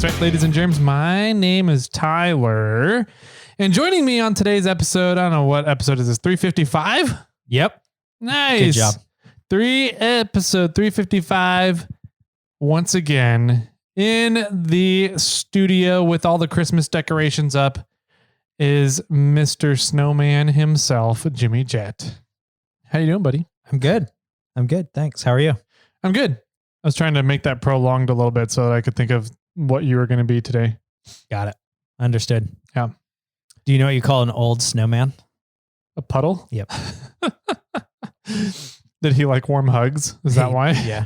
right, ladies and germs, my name is Tyler. And joining me on today's episode, I don't know what episode is this, 355? Yep. Nice. Good job. Episode 355. Once again, in the studio with all the Christmas decorations up is Mr. Snowman himself, Jimmy Jett. How you doing, buddy? I'm good. Thanks. How are you? I'm good. I was trying to make that prolonged a little bit so that I could think of what you were going to be today. Got it. Understood. Yeah. Do you know what you call an old snowman? A puddle? Yep. Did he like warm hugs? Is that why? Yeah.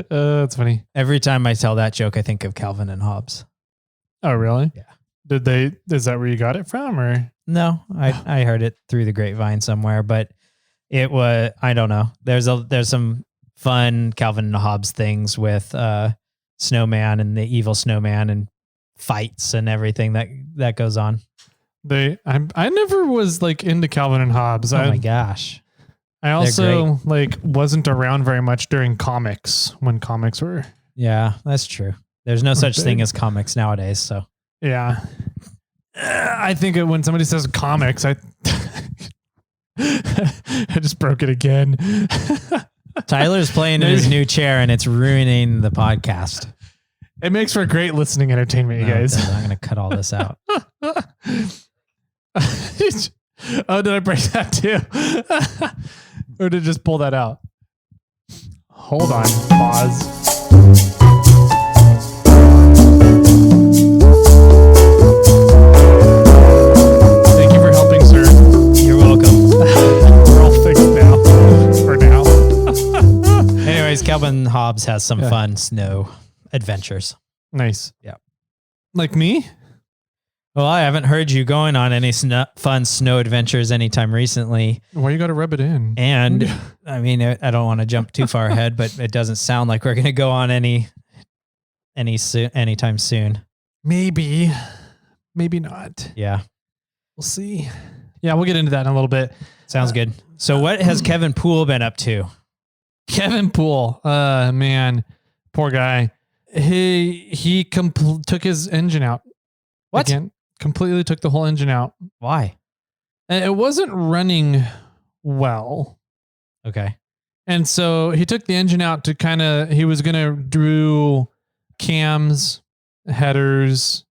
That's funny. Every time I tell that joke, I think of Calvin and Hobbes. Oh, really? Yeah. Is that where you got it from or? No, I heard it through the grapevine somewhere, but it was, I don't know. There's some fun Calvin and Hobbes things with Snowman and the evil snowman and fights and everything that goes on. I never was like into Calvin and Hobbes. Oh my gosh. I also like wasn't around very much during comics when comics were. Yeah, that's true. There's no such thing as comics nowadays. So yeah, I think when somebody says comics, I just broke it again. Tyler's playing in his new chair and it's ruining the podcast. It makes for great listening entertainment, you guys. I'm going to cut all this out. Oh, did I break that too? Or did it just pull that out? Hold on. Pause. Thank you for helping, sir. You're welcome. We're all fixed now. For now. Anyways, Calvin Hobbes has some fun snow adventures. Nice. Yeah. Like me? Well, I haven't heard you going on any fun snow adventures anytime recently. Why you got to rub it in? And I mean, I don't want to jump too far ahead, but it doesn't sound like we're going to go on anytime soon. Maybe not. Yeah. We'll see. Yeah, we'll get into that in a little bit. Sounds good. So what has Kevin Poole been up to? Kevin Poole, man, poor guy. He took his engine out. What? Again, completely took the whole engine out. Why? And it wasn't running well. Okay. And so he took the engine out to he was going to do cams, headers,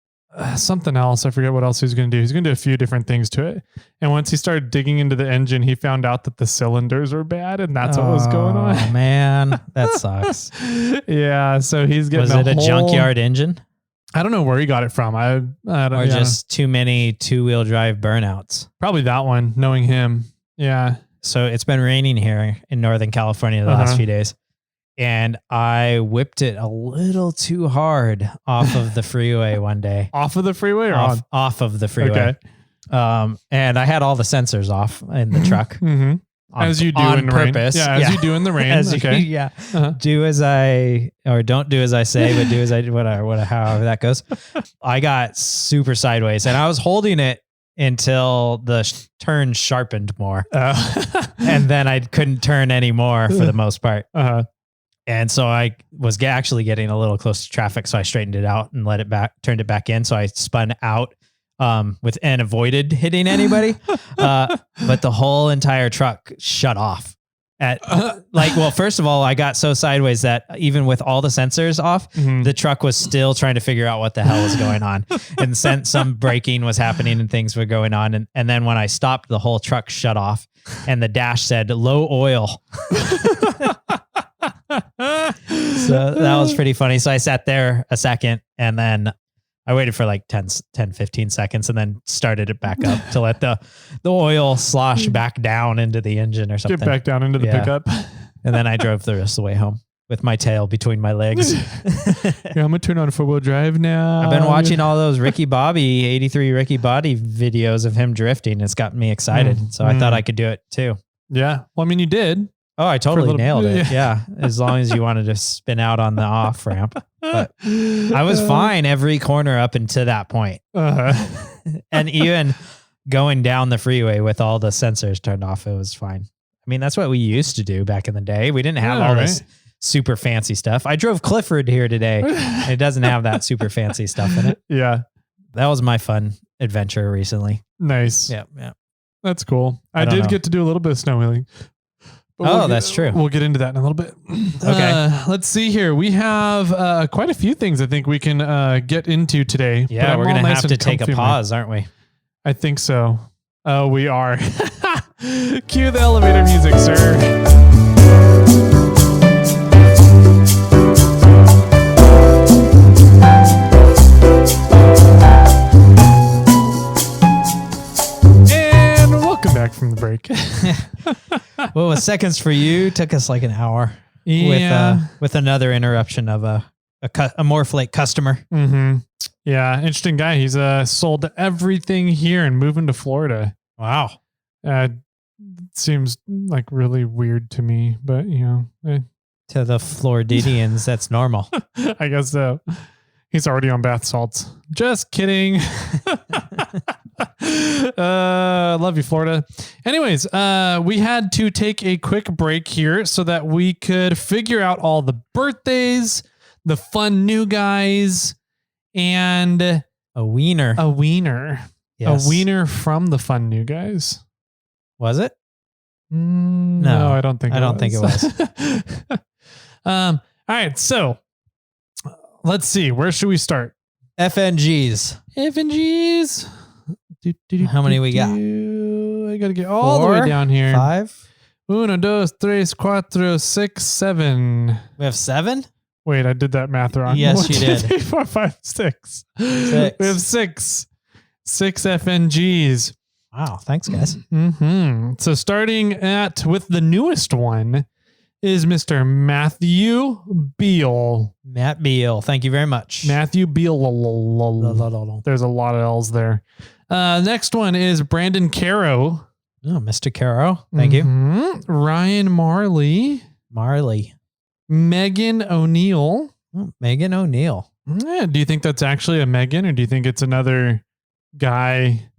something else. I forget what else he was going to do. He's going to do a few different things to it. And once he started digging into the engine, he found out that the cylinders were bad and that's what was going on. Oh, man, that sucks. Yeah. So he's getting Was it a junkyard engine? I don't know where he got it from. I don't, or just too many 2-wheel drive burnouts. Probably that one, knowing him. Yeah. So it's been raining here in Northern California the last few days. And I whipped it a little too hard off of the freeway one day. Off of the freeway or off of the freeway. Okay. And I had all the sensors off in the truck. Mm-hmm. As you do on in the purpose. rain. Yeah, as you do in the rain. Do as I, or don't do as I say, but do as I, whatever, however that goes. I got super sideways and I was holding it until the turn sharpened more. And then I couldn't turn anymore for the most part. And so I was actually getting a little close to traffic. So I straightened it out and turned it back in. So I spun out and avoided hitting anybody. But the whole entire truck shut off first of all, I got so sideways that even with all the sensors off, the truck was still trying to figure out what the hell was going on. And some braking was happening and things were going on. And then when I stopped, the whole truck shut off and the dash said low oil. So that was pretty funny. So I sat there a second and then I waited for like 10, 15 seconds and then started it back up to let the oil slosh back down into the engine or something. Get back down into the pickup. And then I drove the rest of the way home with my tail between my legs. Yeah, I'm going to turn on 4-wheel drive now. I've been watching all those Ricky Bobby, 83 Ricky Bobby videos of him drifting. It's gotten me excited. So I thought I could do it too. Yeah. Well, I mean, you did. Oh, I totally nailed it. Yeah. As long as you wanted to spin out on the off ramp. But I was fine every corner up until that point. And even going down the freeway with all the sensors turned off, it was fine. I mean, that's what we used to do back in the day. We didn't have all this super fancy stuff. I drove Clifford here today. It doesn't have that super fancy stuff in it. Yeah. That was my fun adventure recently. Nice. Yeah. That's cool. I did get to do a little bit of snow wheeling. That's true. We'll get into that in a little bit. Okay. Let's see here. We have quite a few things I think we can get into today. Yeah, we're going to have to take a pause, aren't we? I think so. Oh, we are. Cue the elevator music, sir. Welcome back from the break. Well, with seconds for you, took us like an hour. Yeah. With another interruption of a MORRFlate customer. Mm-hmm. Yeah, interesting guy. He's sold everything here and moving to Florida. Wow. Seems like really weird to me, but to the Floridians, that's normal. I guess so. He's already on bath salts. Just kidding. Love you, Florida. Anyways, we had to take a quick break here so that we could figure out all the birthdays, the fun new guys, and a wiener. Yes. A wiener from the fun new guys. Was it? No, I don't think it was. All right, so let's see. Where should we start? FNGs. How many we got? I gotta get all the way down here. 5. 1, 2, 3, 4, 6, 7. We have 7? Wait, I did that math wrong. Yes, 1, you 2, did. 3, 4, 5, 6. We have 6. 6 FNGs. Wow, thanks, guys. Mm-hmm. So starting with the newest one is Mr. Matthew Beal. Matt Beal. Thank you very much. Matthew Beal. There's a lot of L's there. Next one is Brandon Caro. Oh, Mr. Caro. Thank you. Ryan Marley. Megan O'Neill. Oh, Megan O'Neill. Yeah, do you think that's actually a Megan, or do you think it's another guy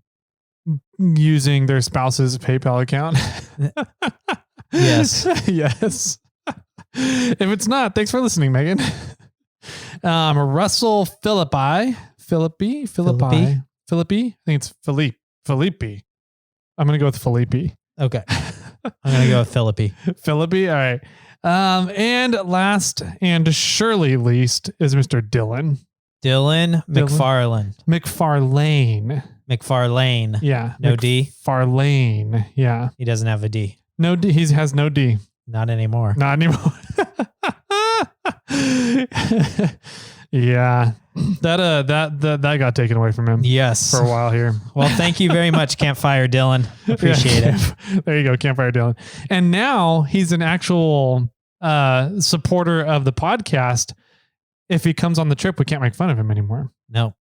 using their spouse's PayPal account? Yes. Yes. If it's not, thanks for listening, Megan. Russell Philippi. I think it's Philippi. I'm going to go with Philippi. Okay. I'm going to go with Philippi. Philippi. All right. And last and surely least is Mr. Dylan. Dylan McFarlane. Yeah. No D. Farlane. Yeah. He doesn't have a D. No D. He has no D. Not anymore. Yeah. That got taken away from him. Yes. For a while here. Well, thank you very much, Campfire Dylan. Appreciate it. There you go, Campfire Dylan. And now he's an actual supporter of the podcast. If he comes on the trip, we can't make fun of him anymore. No.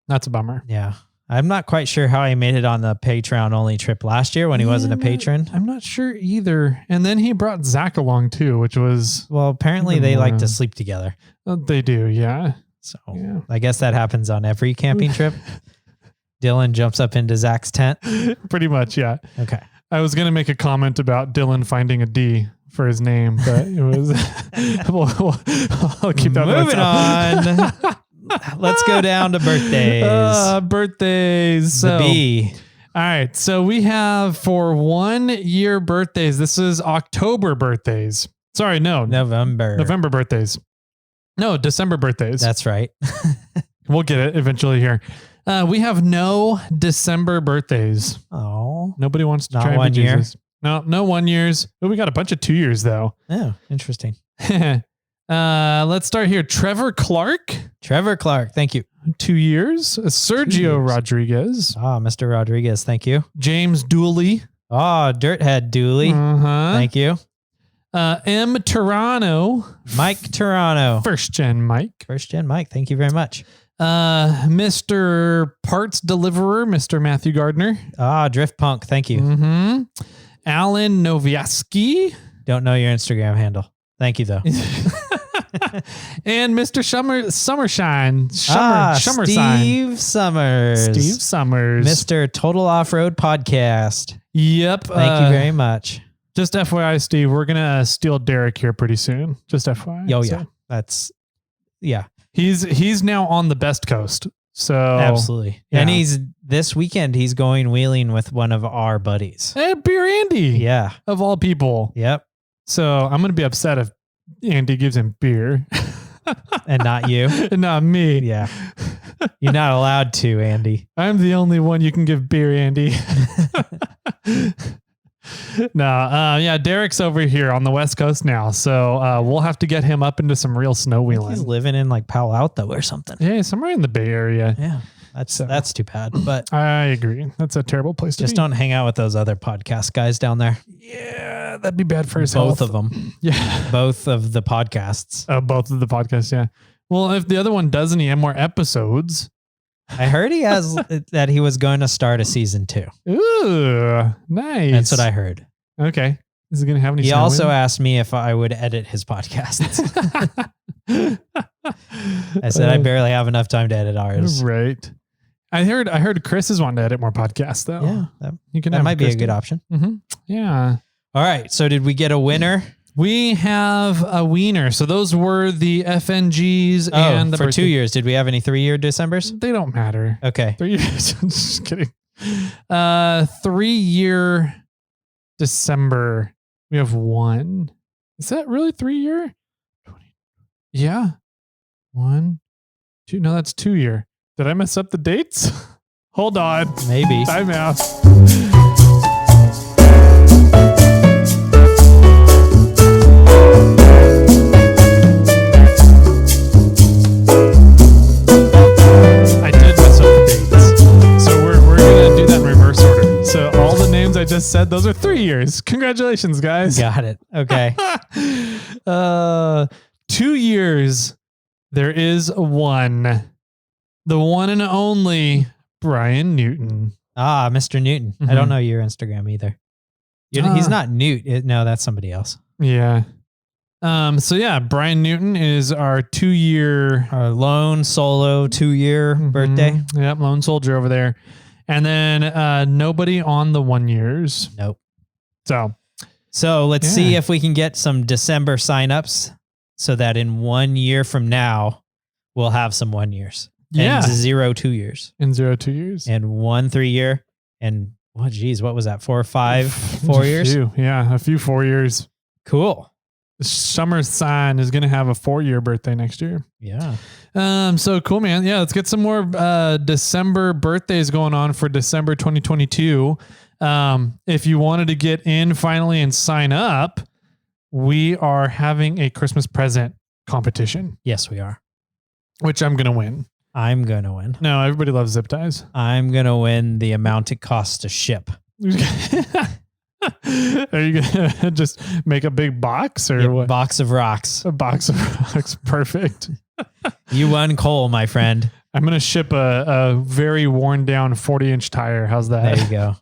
That's a bummer. Yeah. I'm not quite sure how he made it on the Patreon only trip last year when he wasn't a patron. I'm not sure either. And then he brought Zach along too, which was... Well, apparently they like to sleep together. They do, yeah. So I guess that happens on every camping trip. Dylan jumps up into Zach's tent. Pretty much, yeah. Okay. I was going to make a comment about Dylan finding a D for his name, but it was... I'll keep that. Moving on. Let's go down to birthdays. Birthdays. So, the B. All right. So we have for 1 year birthdays. This is October birthdays. Sorry, no. November birthdays. No, December birthdays. That's right. We'll get it eventually here. We have no December birthdays. Oh. Nobody wants to Not try 1 year. No 1 years. But we got a bunch of 2 years though. Oh, interesting. Let's start here. Trevor Clark. Thank you. 2 years. Sergio Rodriguez. Mr. Rodriguez. Thank you. James Dooley. Dirthead Dooley. Thank you. M. Turano. Mike Turano. First gen Mike. Thank you very much. Mr. Parts Deliverer, Mr. Matthew Gardner. Drift Punk. Thank you. Alan Noviaski. Don't know your Instagram handle. Thank you, though. And Mr. Summershine. Steve Summers. Mr. Total Off-Road Podcast. Yep. Thank you very much. Just FYI, Steve, we're gonna steal Derek here pretty soon. Just FYI. Oh yeah, that's He's now on the best coast. So absolutely. Yeah. And this weekend he's going wheeling with one of our buddies. Hey, Beer Andy. Yeah. Of all people. Yep. So I'm gonna be upset if Andy gives him beer. And not you. And not me. Yeah. You're not allowed to, Andy. I'm the only one you can give beer, Andy. No, Derek's over here on the West Coast now. So we'll have to get him up into some real snow wheeling. He's living in like Palo Alto or something. Yeah, somewhere in the Bay Area. Yeah. That's too bad. But I agree. That's a terrible place to just be. don't hang out with those other podcast guys down there. Yeah, that'd be bad for his Both health. of them. Yeah. Both of the podcasts. Both of the podcasts, yeah. Well, if the other one doesn't, he have more episodes. I heard he has that he was going to start a season 2. Ooh, nice. That's what I heard. Okay. Is he going to have any He snow also in? asked me if I would edit his podcasts. I said I barely have enough time to edit ours. Right. I heard Chris is wanting to edit more podcasts though. Yeah. You can That have might be Chris a good do it. option. Mm-hmm. Yeah. All right. So did we get a winner? We have a wiener. So those were the FNGs and the for birthday. 2 years. Did we have any 3-year Decembers? They don't matter. Okay. 3 years. I'm just kidding. 3-year December. We have one. Is that really 3-year? Yeah. 1, 2. No, that's 2-year. Did I mess up the dates? Hold on. Maybe. Time out. I did mess up the dates. So we're going to do that in reverse order. So all the names I just said, those are 3 years. Congratulations, guys. Got it. Okay. 2 years. There is one. The one and only Brian Newton. Ah, Mr. Newton. I don't know your Instagram either. He's not Newt. No, that's somebody else. Yeah. So yeah, Brian Newton is our 2-year Our lone solo 2-year birthday. Yep, lone soldier over there. And then nobody on the 1 years. Nope. So let's see if we can get some December signups so that in 1 year from now, we'll have some 1 years. Yeah. And 0 2 years. In 0 2 years. And 1 3-year. And what was that? 4 or 5 4 years? Yeah, a few 4 years. Cool. Summer Sign is going to have a 4-year birthday next year. Yeah. So cool, man. Yeah, let's get some more December birthdays going on for December 2022. If you wanted to get in finally and sign up, we are having a Christmas present competition. Yes, we are. Which I'm going to win. I'm going to win. No, everybody loves zip ties. I'm going to win the amount it costs to ship. Are you going to just make a big box or what? Box of rocks. A box of rocks. Perfect. You won coal, my friend. I'm going to ship a very worn down 40-inch tire. How's that? There you go.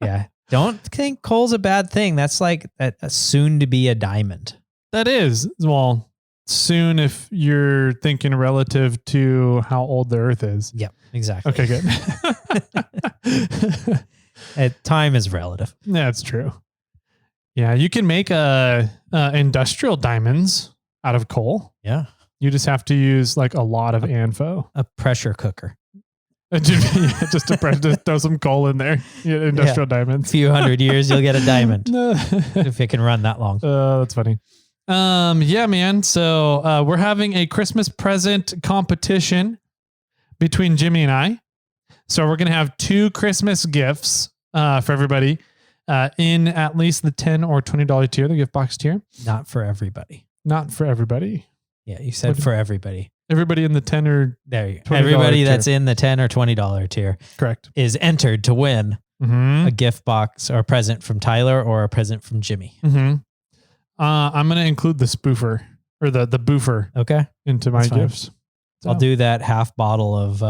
Yeah. Don't think coal's a bad thing. That's like a soon to be a diamond. That is. Well, soon if you're thinking relative to how old the earth is. Yep, exactly. Okay, good. Time is relative. That's true. Yeah, you can make industrial diamonds out of coal. Yeah. You just have to use like a lot of ANFO. A pressure cooker. Just to throw some coal in there. Yeah, industrial diamonds. A few 100 years, you'll get a diamond. No. If it can run that long. That's funny. Yeah, man. So we're having a Christmas present competition between Jimmy and I. So we're going to have 2 Christmas gifts for everybody in at least the $10 or $20 tier, the gift box tier. Not for everybody. Not for everybody. Yeah, you said for everybody. Everybody in the 10 or there you go. Everybody tier. that's in the $10 or $20 tier. Correct. Is entered to win a gift box or a present from Tyler or a present from Jimmy. Mm-hmm. I'm going to include the spoofer or the boofer into my gifts. So. I'll do that half bottle of,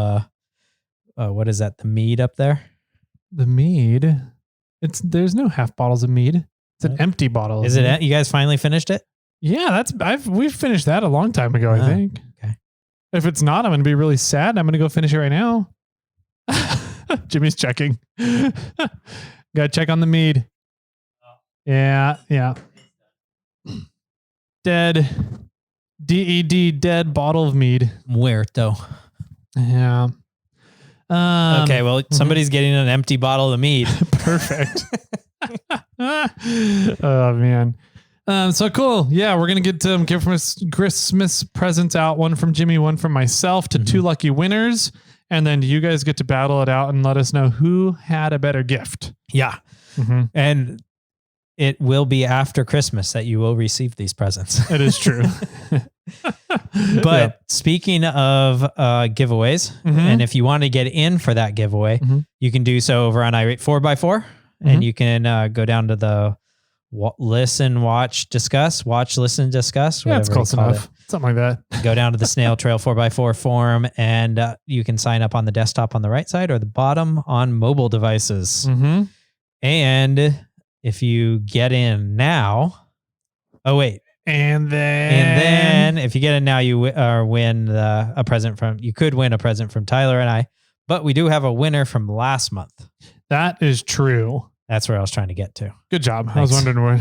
what is that? The mead up there? The mead? There's no half bottles of mead. It's an empty bottle. Is it? You guys finally finished it? Yeah, we've finished that a long time ago, I think. Okay. If it's not, I'm going to be really sad. I'm going to go finish it right now. Jimmy's checking. Got to check on the mead. Yeah. Dead. DED, dead bottle of mead. Muerto. Yeah. Okay, well, somebody's getting an empty bottle of mead. Perfect. Oh, man. So cool. Yeah, we're going to get some Christmas presents out. One from Jimmy, one from myself to two lucky winners. And then you guys get to battle it out and let us know who had a better gift. Yeah. And it will be after Christmas that you will receive these presents. It is true. But speaking of giveaways, and if you want to get in for that giveaway, you can do so over on iRate 4x4. And you can go down to the listen, watch, discuss, whatever it's close enough. Something like that. Go down to the Snail Trail 4x4 forum, and you can sign up on the desktop on the right side or the bottom on mobile devices. And if you get in now, and then if you get in now, you win a present from. You could win a present from Tyler and I, but we do have a winner from last month. That is true. That's where I was trying to get to. Good job. Thanks. I was wondering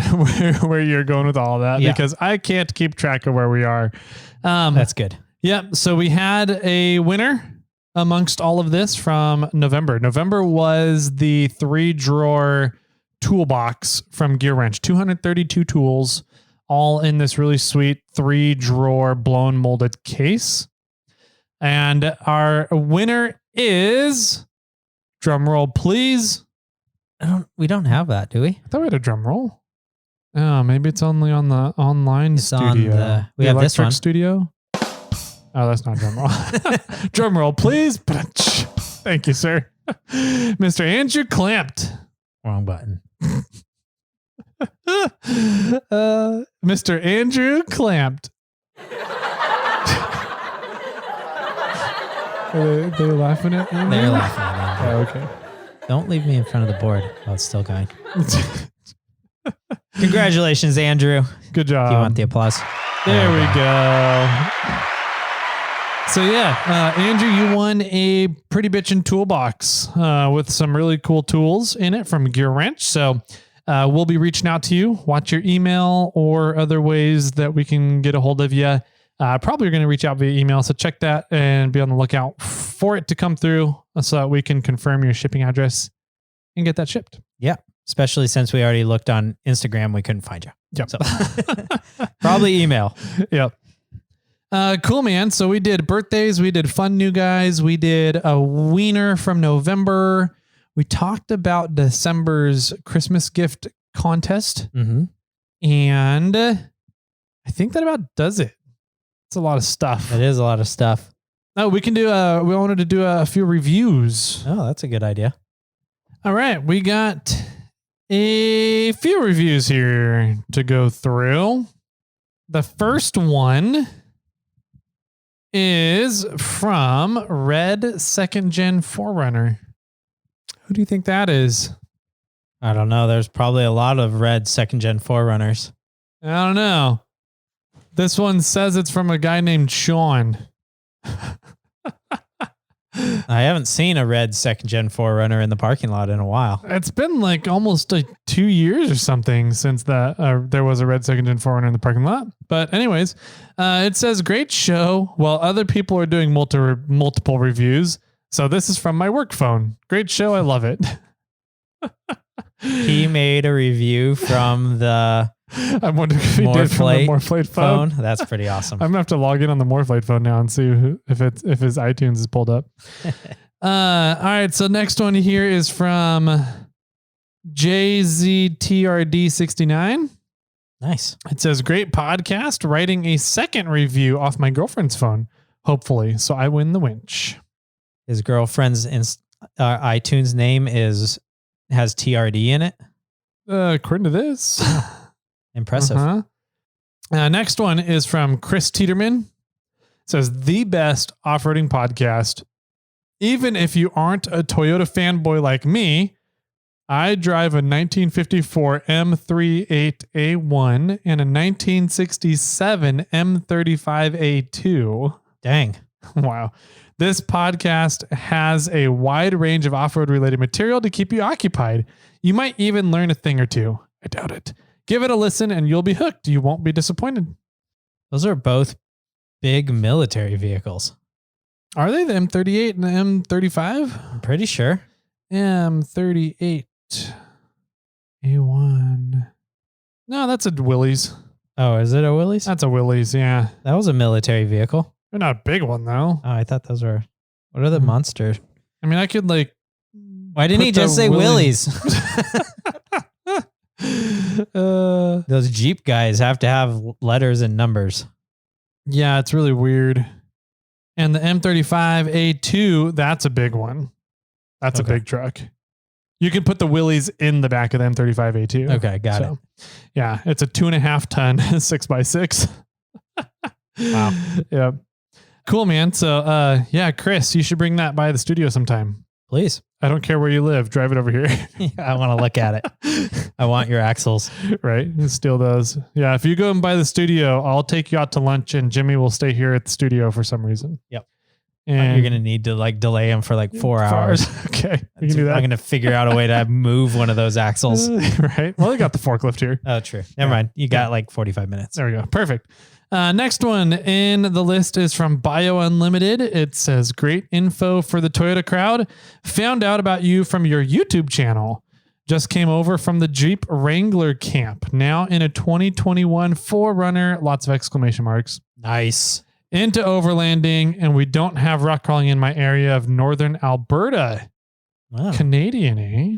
where you're going with all that because I can't keep track of where we are. That's good. Yep. So we had a winner amongst all of this from November. November was the 3-drawer toolbox from Gear Wrench. 232 tools, all in this really sweet 3-drawer blown molded case. And our winner is, drum roll, please. We don't have that, do we? I thought we had a drum roll. Oh, maybe it's only on the online studio. We have this one. Studio. Oh, that's not drum roll. Drum roll, please. Thank you, sir. Mr. Andrew Clamped. Wrong button. Mr. Andrew Clamped. Are they laughing at me? They're laughing at me. Oh, okay. Don't leave me in front of the board while it's still going. Congratulations, Andrew. Good job. Do you want the applause? There we go. So yeah, Andrew, you won a pretty bitchin' toolbox with some really cool tools in it from Gear Wrench. So we'll be reaching out to you. Watch your email or other ways that we can get a hold of you. Probably going to reach out via email. So check that and be on the lookout for it to come through so that we can confirm your shipping address and get that shipped. Yeah. Especially since we already looked on Instagram, we couldn't find you. Yep. So probably email. Yep. Cool, man. So we did birthdays. We did fun new guys. We did a wiener from November. We talked about December's Christmas gift contest. And I think that about does it. It's a lot of stuff. It is a lot of stuff. Oh, we wanted to do a few reviews. Oh, that's a good idea. All right. We got a few reviews here to go through. The first one is from Red 2nd Gen Forerunner. Who do you think that is? I don't know. There's probably a lot of Red 2nd Gen Forerunners. I don't know. This one says it's from a guy named Sean. I haven't seen a Red 2nd Gen Forerunner in the parking lot in a while. It's been like almost 2 years or something since there was a Red 2nd Gen Forerunner in the parking lot. But anyways, it says, great show while other people are doing multiple reviews. So this is from my work phone. Great show. I love it. He made a review from the I'm wondering if he did from the MORRFlate phone. That's pretty awesome. I'm gonna have to log in on the MORRFlate phone now and see if his iTunes is pulled up. All right, so next one here is from JZTRD69. Nice. It says, great podcast, writing a second review off my girlfriend's phone, hopefully, so I win the winch. His girlfriend's iTunes name has TRD in it. According to this. Impressive. Next one is from Chris Teeterman. It says, the best off-roading podcast. Even if you aren't a Toyota fanboy like me, I drive a 1954 M38A1 and a 1967 M35A2. Dang. Wow. This podcast has a wide range of off-road related material to keep you occupied. You might even learn a thing or two. I doubt it. Give it a listen and you'll be hooked. You won't be disappointed. Those are both big military vehicles. Are they the M38 and the M35? I'm pretty sure. M38 A1. No, that's a Willys. Oh, is it a Willys? That's a Willys, yeah. That was a military vehicle. They're not a big one, though. Oh, I thought those were... What are the monsters? I mean, I could like... Why didn't he just say Willys? Those Jeep guys have to have letters and numbers. Yeah, it's really weird. And the M35A2, that's a big one. That's a big truck. You can put the Willys in the back of the M35A2. Okay, got it. Yeah, it's a 2.5 ton 6x6. Wow. Yeah. Cool, man. So, yeah, Chris, you should bring that by the studio sometime. Please. I don't care where you live. Drive it over here. I want to look at it. I want your axles. Right. Steal those. Yeah. If you go and buy the studio, I'll take you out to lunch and Jimmy will stay here at the studio for some reason. Yep. And you're going to need to like delay him for like 4 hours. Okay. You can do that. I'm going to figure out a way to move one of those axles. Right. Well, they got the forklift here. Oh, true. Never mind. You got like 45 minutes. There we go. Perfect. Next one in the list is from Bio Unlimited. It says, great info for the Toyota crowd. Found out about you from your YouTube channel. Just came over from the Jeep Wrangler camp. Now in a 2021 4Runner. Lots of exclamation marks. Nice. Into overlanding, and we don't have rock crawling in my area of northern Alberta. Wow. Canadian, eh?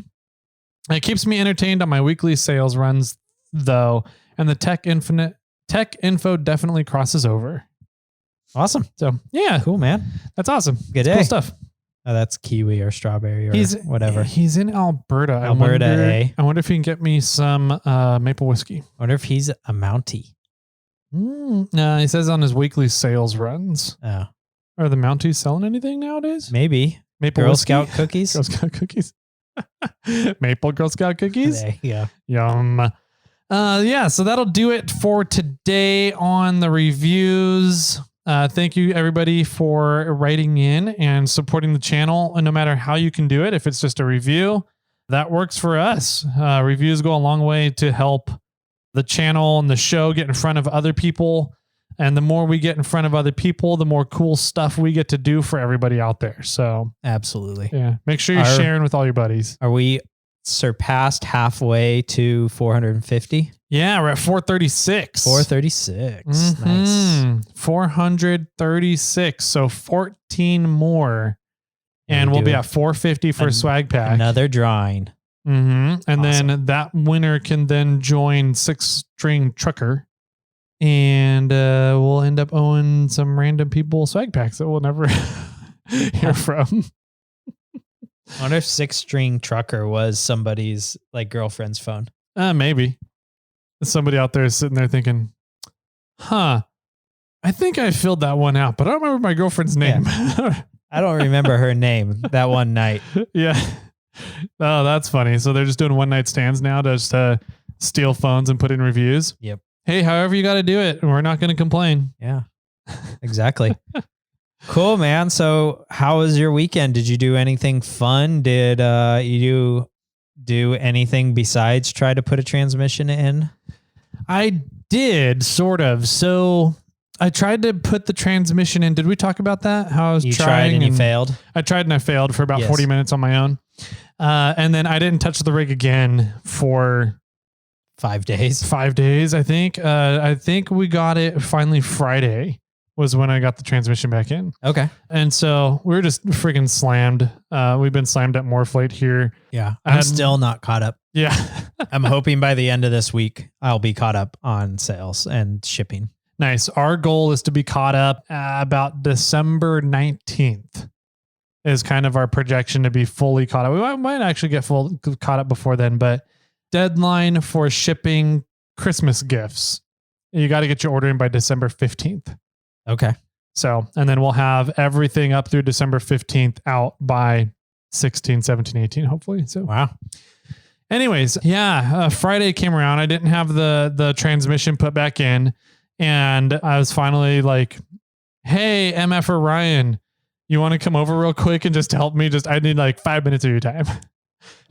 It keeps me entertained on my weekly sales runs, though, and the tech info definitely crosses over. Awesome. So, yeah. Cool, man. That's awesome. Good day. Cool stuff. Oh, that's kiwi or strawberry or whatever. He's in Alberta. Alberta, eh? I wonder if he can get me some maple whiskey. I wonder if he's a Mountie. No, he says on his weekly sales runs. Oh. Are the Mounties selling anything nowadays? Maybe. Maple Girl whiskey? Scout cookies? Girl Scout cookies. Maple Girl Scout cookies? Yeah. Yum. Yeah, so that'll do it for today on the reviews. Thank you everybody for writing in and supporting the channel. And no matter how you can do it, if it's just a review, that works for us. Reviews go a long way to help the channel and the show get in front of other people. And the more we get in front of other people, the more cool stuff we get to do for everybody out there. So absolutely. Yeah. Make sure you're sharing with all your buddies. Are we surpassed halfway to 450? Yeah, we're at 436. 436. Mm-hmm. Nice. 436. So 14 more. And we'll be at 450 for a swag pack. Another drawing. Mm-hmm. And then that winner can then join 6-string trucker. And we'll end up owing some random people swag packs that we'll never hear from. I wonder if 6-string trucker was somebody's like girlfriend's phone. Maybe. Somebody out there is sitting there thinking, I think I filled that one out, but I don't remember my girlfriend's name. Yeah. I don't remember her name that one night. Yeah. Oh, that's funny. So they're just doing one night stands now to just steal phones and put in reviews. Yep. Hey, however you got to do it. We're not going to complain. Yeah, exactly. Cool, man. So how was your weekend? Did you do anything fun? Did you do anything besides try to put a transmission in? I did, sort of. So I tried to put the transmission in. Did we talk about that? How I was tried and you failed? I tried and I failed for about 40 minutes on my own. And then I didn't touch the rig again for 5 days. 5 days, I think. I think we got it finally Friday was when I got the transmission back in. Okay. And so we were just freaking slammed. We've been slammed at MORRFlate here. Yeah. I'm still not caught up. Yeah. I'm hoping by the end of this week, I'll be caught up on sales and shipping. Nice. Our goal is to be caught up about December 19th is kind of our projection to be fully caught up. We might actually get caught up before then, but deadline for shipping Christmas gifts. You got to get your order in by December 15th. Okay. So, and then we'll have everything up through December 15th out by 16, 17, 18, hopefully. So, wow. Anyways, yeah, Friday came around. I didn't have the transmission put back in. And I was finally like, hey, MF or Ryan, you want to come over real quick and just help me? I need like 5 minutes of your time. And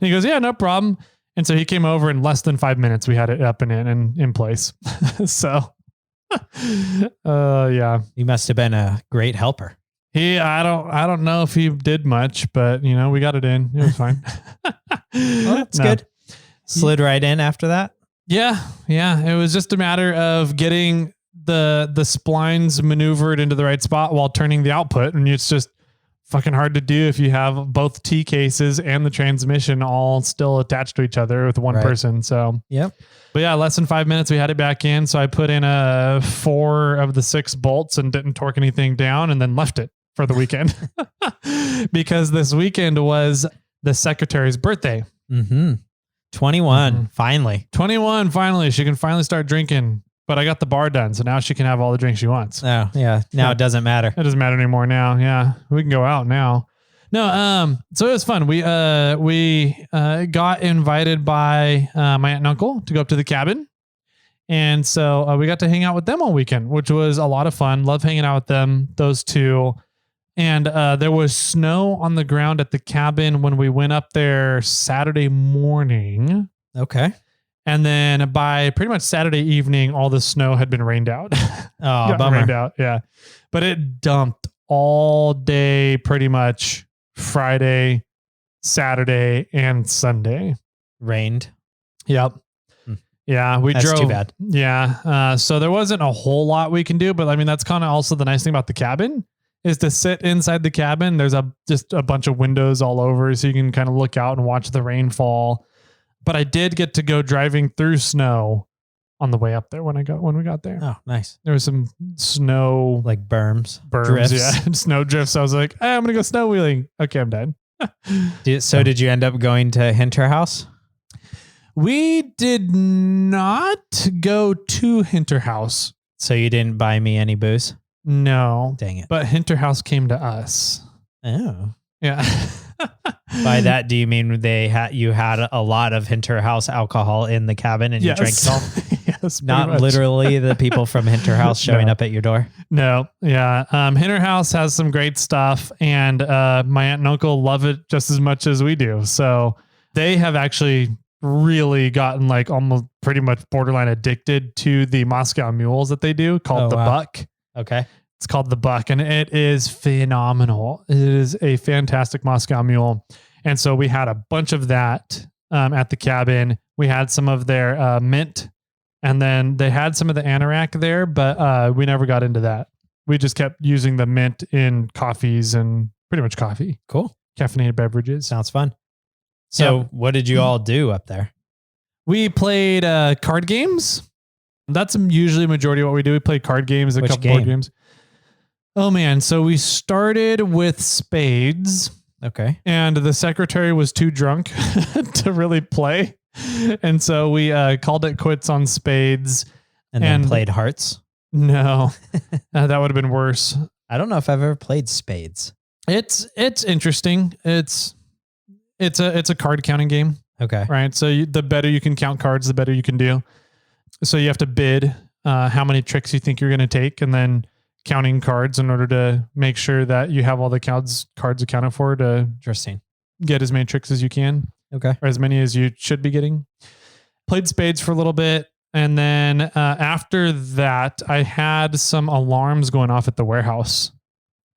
he goes, yeah, no problem. And so he came over in less than 5 minutes. We had it up and in place. So, yeah. He must have been a great helper. I don't know if he did much, but we got it in. It was fine. Well, that's good. Slid right in after that. Yeah. It was just a matter of getting the splines maneuvered into the right spot while turning the output. And it's just fucking hard to do if you have both T cases and the transmission all still attached to each other with one person. So, yep. But yeah, less than 5 minutes, we had it back in. So I put in 4 of the 6 bolts and didn't torque anything down and then left it for the weekend because this weekend was the secretary's birthday. 21. Finally. 21. Finally. She can finally start drinking, but I got the bar done. So now she can have all the drinks she wants. Oh yeah. Now it doesn't matter. It doesn't matter anymore now. Yeah. We can go out now. No. So it was fun. We got invited by my aunt and uncle to go up to the cabin. And so we got to hang out with them all weekend, which was a lot of fun. Love hanging out with them, those two. And there was snow on the ground at the cabin when we went up there Saturday morning. Okay. And then by pretty much Saturday evening, all the snow had been rained out. Oh, bummer. Rained out, yeah. But it dumped all day pretty much Friday, Saturday, and Sunday. Rained. Yep. Yeah, we drove. That's too bad. Yeah. So there wasn't a whole lot we can do, but I mean, that's kind of also the nice thing about the cabin is to sit inside the cabin. There's just a bunch of windows all over, so you can kind of look out and watch the rain fall. But I did get to go driving through snow on the way up there when we got there. Oh, nice. There was some snow, like berms, drifts. Yeah, snow drifts. I was like, hey, I'm gonna go snow wheeling. Okay, I'm done. Did you end up going to Hinter House? We did not go to Hinter House. So you didn't buy me any booze? No. Dang it. But Hinter House came to us. Oh. Yeah. By that, do you mean you had a lot of Hinter House alcohol in the cabin and you drank it all? Yes. Not literally the people from Hinter House showing up at your door? No. Yeah. Hinter House has some great stuff, and my aunt and uncle love it just as much as we do. So they have actually really gotten like almost pretty much borderline addicted to the Moscow mules that they do called the Buck. Okay. It's called the Buck, and it is phenomenal. It is a fantastic Moscow mule. And so we had a bunch of that at the cabin. We had some of their mint, and then they had some of the anorak there, but we never got into that. We just kept using the mint in coffees and pretty much coffee. Cool. Caffeinated beverages. Sounds fun. So what did you all do up there? We played card games. That's usually a majority of what we do. We play card games, Which couple game? board games. Oh man. So we started with spades. Okay. And the secretary was too drunk to really play. And so we called it quits on spades. And then played hearts? No, that would have been worse. I don't know if I've ever played spades. It's interesting. It's a card counting game. Okay. Right. So the better you can count cards, the better you can do. So you have to bid how many tricks you think you're going to take, and then counting cards in order to make sure that you have all the cards accounted for to Interesting. get as many tricks as you can. Okay. Or as many as you should be getting. Played spades for a little bit. And then after that, I had some alarms going off at the warehouse.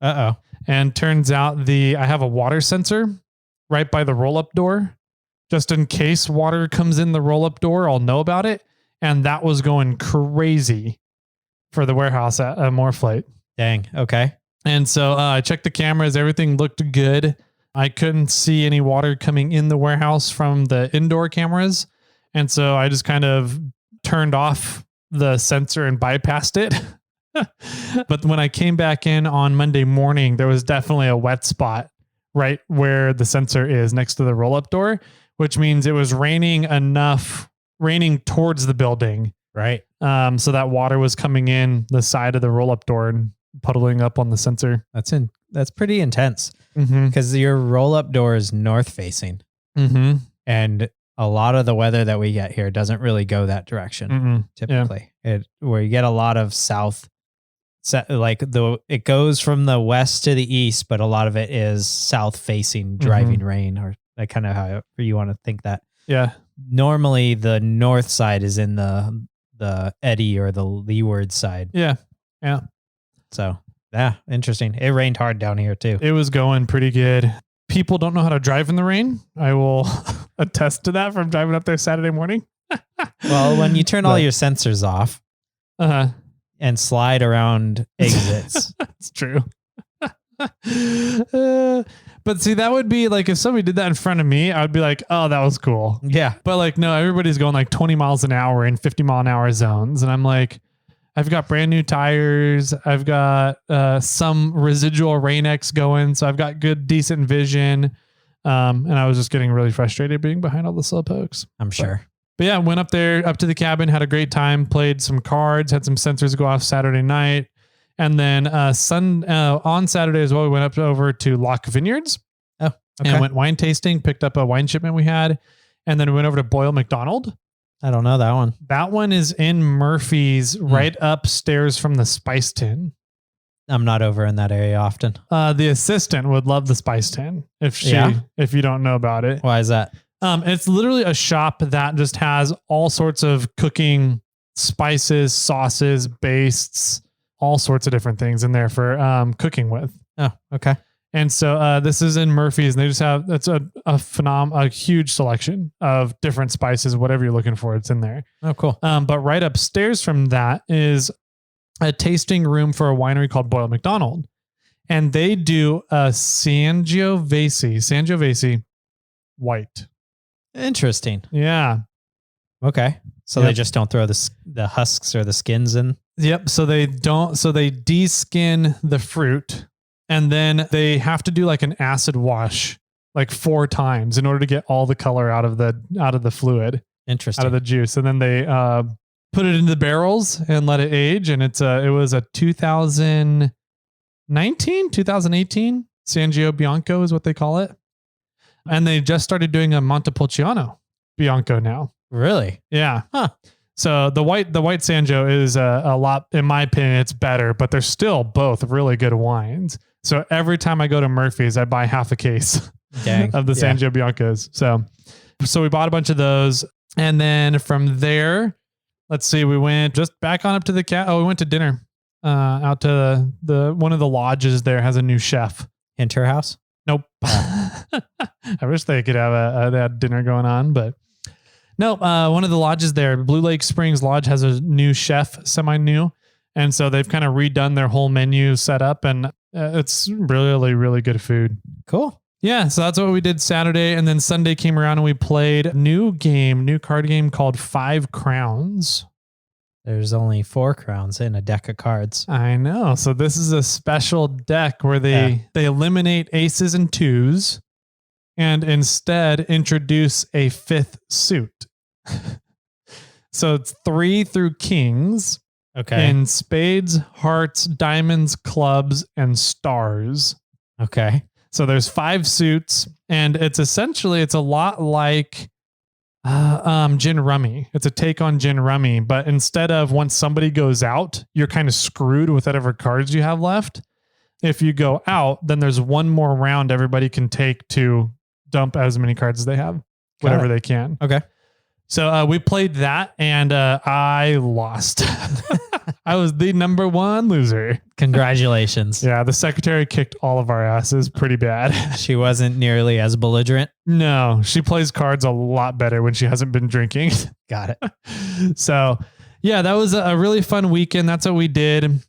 Uh-oh. And turns out I have a water sensor right by the roll-up door. Just in case water comes in the roll-up door, I'll know about it. And that was going crazy for the warehouse at MORRFlate. Dang. Okay. And so I checked the cameras. Everything looked good. I couldn't see any water coming in the warehouse from the indoor cameras. And so I just kind of turned off the sensor and bypassed it. But when I came back in on Monday morning, there was definitely a wet spot right where the sensor is next to the roll-up door, which means it was raining towards the building. Right. So that water was coming in the side of the roll-up door and puddling up on the sensor. That's pretty intense Mm-hmm. because your roll-up door is north facing. Mm-hmm. And a lot of the weather that we get here doesn't really go that direction. Mm-hmm. Typically. Where you get a lot of south, it goes from the west to the east, but a lot of it is south facing driving rain, or like kind of how you want to think that. Yeah. normally the north side is in the eddy or the leeward side. Yeah. So yeah, interesting. It rained hard down here too. It was going pretty good. People don't know how to drive in the rain. I will attest to that from driving up there Saturday morning. Well, when you turn all your sensors off and slide around exits. It's true. But see, that would be like if somebody did that in front of me, I would be like, oh, that was cool. Yeah. But like, no, everybody's going like 20 miles an hour in 50-mile-an-hour zones. And I'm like, I've got brand new tires. I've got some residual Rain-X going. So I've got good, decent vision. And I was just getting really frustrated being behind all the slow pokes. I'm sure. But yeah, went up there, up to the cabin, had a great time, played some cards, had some sensors go off Saturday night. And then on Saturday as well, we went over to Lock Vineyards. Oh, okay. And went wine tasting, picked up a wine shipment we had. And then we went over to Boyle McDonald. I don't know that one. That one is in Murphy's, right upstairs from the Spice Tin. I'm not over in that area often. The assistant would love the Spice Tin if you don't know about it. Why is that? It's literally a shop that just has all sorts of cooking spices, sauces, bastes, all sorts of different things in there for cooking with. Oh, okay. And so this is in Murphy's, and they just have a huge selection of different spices, whatever you're looking for, it's in there. Oh, cool. But right upstairs from that is a tasting room for a winery called Boyle McDonald, and they do a Sangiovese white. Interesting. Yeah. Okay. So they just don't throw the husks or the skins in. Yep. So they don't. So they de-skin the fruit, and then they have to do like an acid wash like 4 times in order to get all the color out of the fluid. Interesting. Out of the juice, and then they put it into the barrels and let it age. And it was a 2018 Sangio Bianco is what they call it. And they just started doing a Montepulciano Bianco now. Really? Yeah. Huh. So the white Sangio is a lot, in my opinion, it's better, but they're still both really good wines. So every time I go to Murphy's, I buy half a case of the Sangio Biancos. So we bought a bunch of those. And then from there, let's see, we went just back on up to we went to dinner out to the one of the lodges there has a new chef. Hinter House? Nope. I wish they could have they had dinner going on, but no, one of the lodges there, Blue Lake Springs Lodge, has a new chef, semi-new. And so they've kind of redone their whole menu setup, and it's really, really good food. Cool. Yeah, so that's what we did Saturday. And then Sunday came around and we played a new card game called 5 Crowns. There's only 4 crowns in a deck of cards. I know. So this is a special deck where they eliminate aces and 2s and instead introduce a 5th suit. So it's 3 through kings. Okay. In spades, hearts, diamonds, clubs, and stars. Okay. So there's 5 suits, and it's a lot like gin rummy. It's a take on gin rummy, but instead of once somebody goes out, you're kind of screwed with whatever cards you have left. If you go out, then there's one more round everybody can take to dump as many cards as they have, whatever they can. Okay. So we played that, and I lost. I was the number 1 loser. Congratulations. Yeah, the secretary kicked all of our asses pretty bad. She wasn't nearly as belligerent. No, she plays cards a lot better when she hasn't been drinking. Got it. So, yeah, that was a really fun weekend. That's what we did.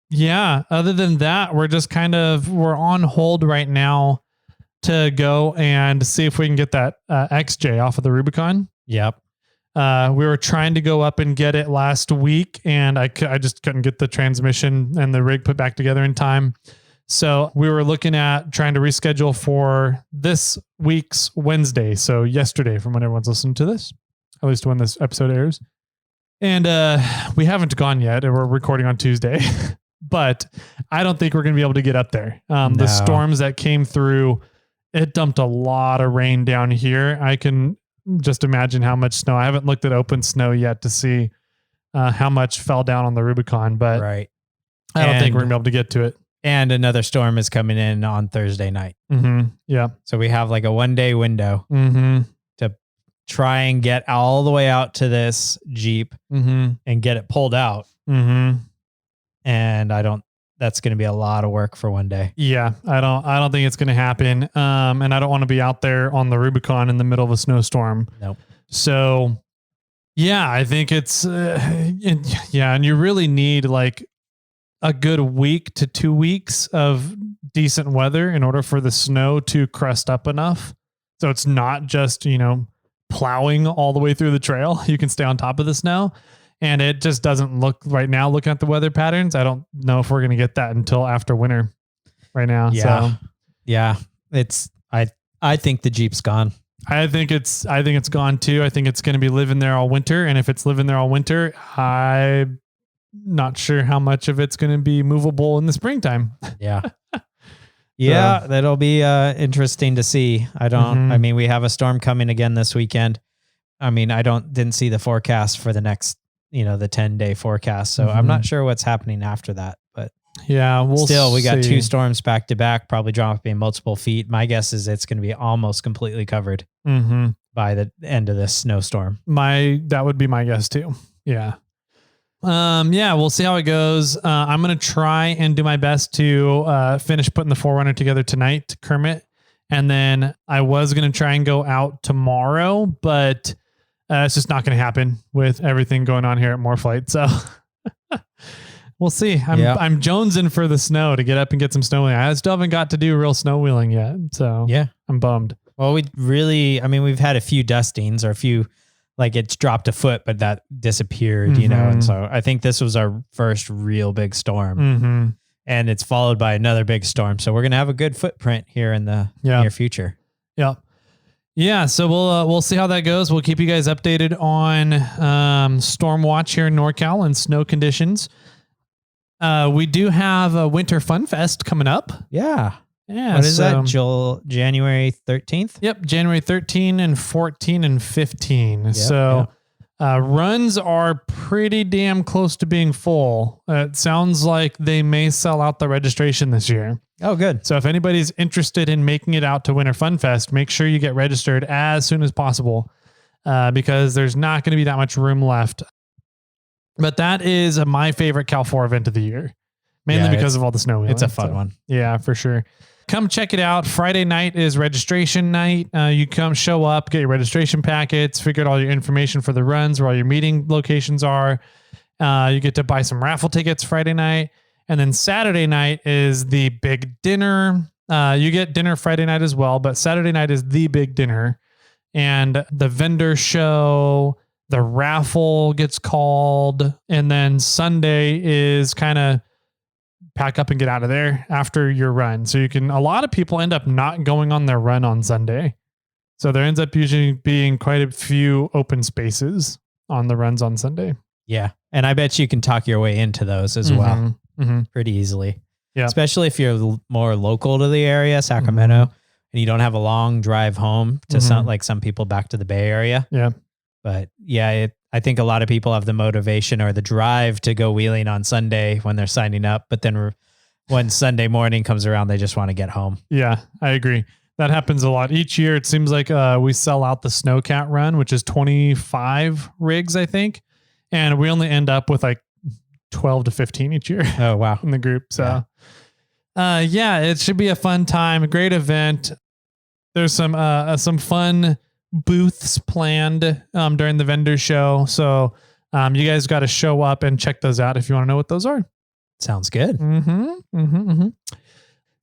Yeah, other than that, we're on hold right now to go and see if we can get that XJ off of the Rubicon. Yep. We were trying to go up and get it last week, and I just couldn't get the transmission and the rig put back together in time. So we were looking at trying to reschedule for this week's Wednesday. So yesterday, from when everyone's listening to this, at least when this episode airs. And we haven't gone yet. We're recording on Tuesday, but I don't think we're going to be able to get up there. The storms that came through, it dumped a lot of rain down here. I can just imagine how much snow. I haven't looked at open snow yet to see how much fell down on the Rubicon, but right. I don't think we're gonna be able to get to it. And another storm is coming in on Thursday night. Mm-hmm. Yeah. So we have like a 1-day window to try and get all the way out to this Jeep and get it pulled out. And that's going to be a lot of work for one day. Yeah. I don't think it's going to happen. And I don't want to be out there on the Rubicon in the middle of a snowstorm. Nope. So yeah, I think it's, and you really need like a good week to 2 weeks of decent weather in order for the snow to crust up enough. So it's not just, plowing all the way through the trail. You can stay on top of the snow, and it just doesn't look right now, looking at the weather patterns. I don't know if we're going to get that until after winter right now. Yeah. So yeah, I think the Jeep's gone. I think it's gone too. I think it's going to be living there all winter. And if it's living there all winter, I'm not sure how much of it's going to be movable in the springtime. Yeah. Yeah, that'll be interesting to see. I mean, we have a storm coming again this weekend. I mean, didn't see the forecast for the next, the 10-day forecast. So I'm not sure what's happening after that, but yeah, we got 2 storms back to back, probably dropping multiple feet. My guess is it's going to be almost completely covered by the end of this snowstorm. That would be my guess too. Yeah. We'll see how it goes. I'm going to try and do my best to finish putting the 4Runner together tonight, Kermit. And then I was going to try and go out tomorrow, but it's just not going to happen with everything going on here at MORRFlate. So we'll see. I'm jonesing for the snow to get up and get some snow wheeling. I still haven't got to do real snow wheeling yet. So yeah, I'm bummed. Well, we've had a few dustings or a few, like it's dropped a foot, but that disappeared, and so I think this was our first real big storm, and it's followed by another big storm. So we're going to have a good footprint here in the near future. Yeah. Yeah. So we'll see how that goes. We'll keep you guys updated on storm watch here in NorCal and snow conditions. We do have a Winter Fun Fest coming up. Yeah. Yeah. What is that? January 13th? Yep. January 13 and 14 and 15. Yep, runs are pretty damn close to being full. It sounds like they may sell out the registration this year. Oh, good. So if anybody's interested in making it out to Winter Fun Fest, make sure you get registered as soon as possible because there's not going to be that much room left. But that is my favorite Cal 4 event of the year, mainly because of all the snow wheeling. It's a fun one. Yeah, for sure. Come check it out. Friday night is registration night. You come show up, get your registration packets, figure out all your information for the runs, where all your meeting locations are. You get to buy some raffle tickets Friday night. And then Saturday night is the big dinner. You get dinner Friday night as well, but Saturday night is the big dinner. And the vendor show, the raffle gets called. And then Sunday is kind of pack up and get out of there after your run. So a lot of people end up not going on their run on Sunday. So there ends up usually being quite a few open spaces on the runs on Sunday. Yeah. And I bet you can talk your way into those as well pretty easily. Yeah. Especially if you're more local to the area, Sacramento, and you don't have a long drive home to sound like some people back to the Bay Area. Yeah. But yeah, I think a lot of people have the motivation or the drive to go wheeling on Sunday when they're signing up. But then when Sunday morning comes around, they just want to get home. Yeah, I agree. That happens a lot. Each year, it seems like we sell out the Snowcat run, which is 25 rigs, I think. And we only end up with like 12 to 15 each year. Oh, wow. In the group. So it should be a fun time. A great event. There's some fun booths planned during the vendor show. So you guys got to show up and check those out if you want to know what those are. Sounds good.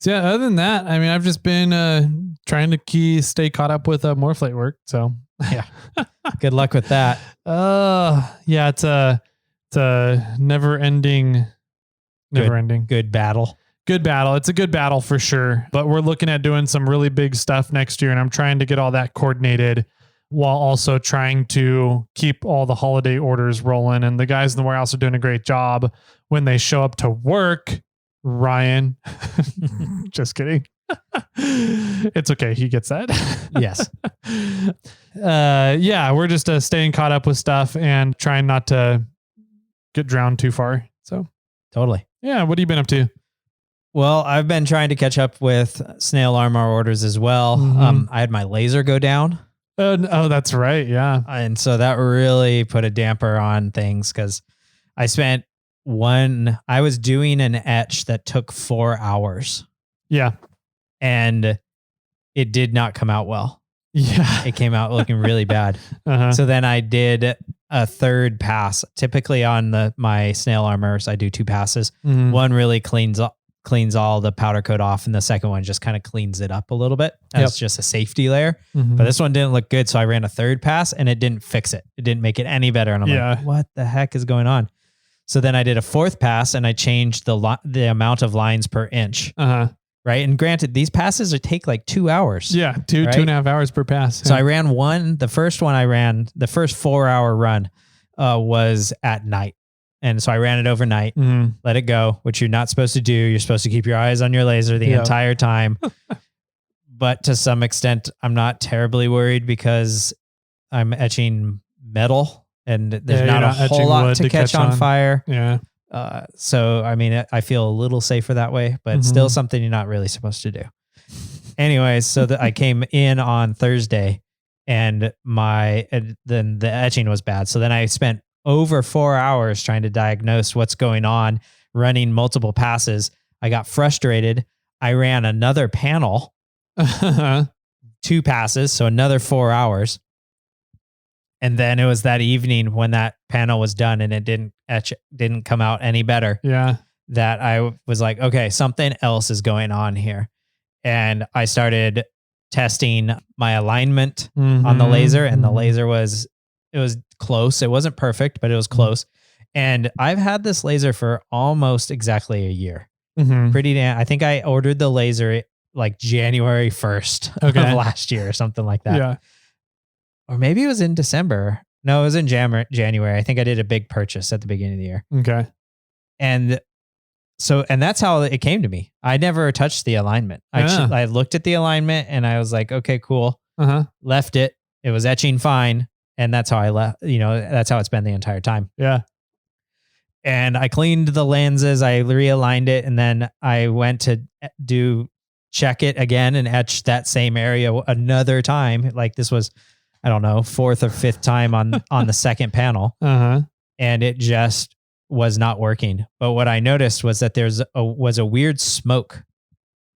So yeah, other than that, I mean, I've just been trying to stay caught up with MORRFlate work. So yeah, good luck with that. Yeah, it's a never ending good battle. Good battle. It's a good battle for sure. But we're looking at doing some really big stuff next year, and I'm trying to get all that coordinated while also trying to keep all the holiday orders rolling. And the guys in the warehouse are doing a great job when they show up to work. Ryan, just kidding. It's okay. He gets that. Yes. We're just staying caught up with stuff and trying not to get drowned too far. So totally. Yeah. What have you been up to? Well, I've been trying to catch up with SnailArmor orders as well. I had my laser go down. Oh, that's right. Yeah. And so that really put a damper on things because I was doing an etch that took 4 hours Yeah. and it did not come out well. Yeah. It came out looking really bad. Uh-huh. So then I did a third pass. Typically on my SnailArmors, I do 2 passes. Mhm. One really cleans all the powder coat off, and the second one just kind of cleans it up a little bit. That's just a safety layer. Mhm. But this one didn't look good, so I ran a third pass, and it didn't fix it. It didn't make it any better. And I'm like, what the heck is going on? So then I did a 4th pass, and I changed the amount of lines per inch. Uh-huh. Right. And granted, these passes take like 2 hours. Yeah. 2.5 hours per pass. So I ran the first 4-hour run was at night. And so I ran it overnight, let it go, which you're not supposed to do. You're supposed to keep your eyes on your laser the entire time. But to some extent, I'm not terribly worried because I'm etching metal and there's not a whole lot to catch on fire. Yeah. So, I mean, I feel a little safer that way, but still something you're not really supposed to do. Anyways, so I came in on Thursday and then the etching was bad. So then I spent over 4 hours trying to diagnose what's going on, running multiple passes. I got frustrated. I ran another panel, 2 passes, so another 4 hours. And then it was that evening when that panel was done and it didn't come out any better. Yeah. That I was like, okay, something else is going on here. And I started testing my alignment on the laser, and the laser was close. It wasn't perfect, but it was close. And I've had this laser for almost exactly a year. I think I ordered the laser like January 1st of last year or something like that. Yeah. Or maybe it was in December. No, it was in January. I think I did a big purchase at the beginning of the year. Okay. And that's how it came to me. I never touched the alignment. I looked at the alignment and I was like, okay, cool. Left it. It was etching fine. And that's how I left, that's how it's been the entire time. Yeah. And I cleaned the lenses. I realigned it. And then I went to check it again and etch that same area another time. Like this was, I don't know, 4th or 5th time on the second panel. And it just was not working. But what I noticed was that was a weird smoke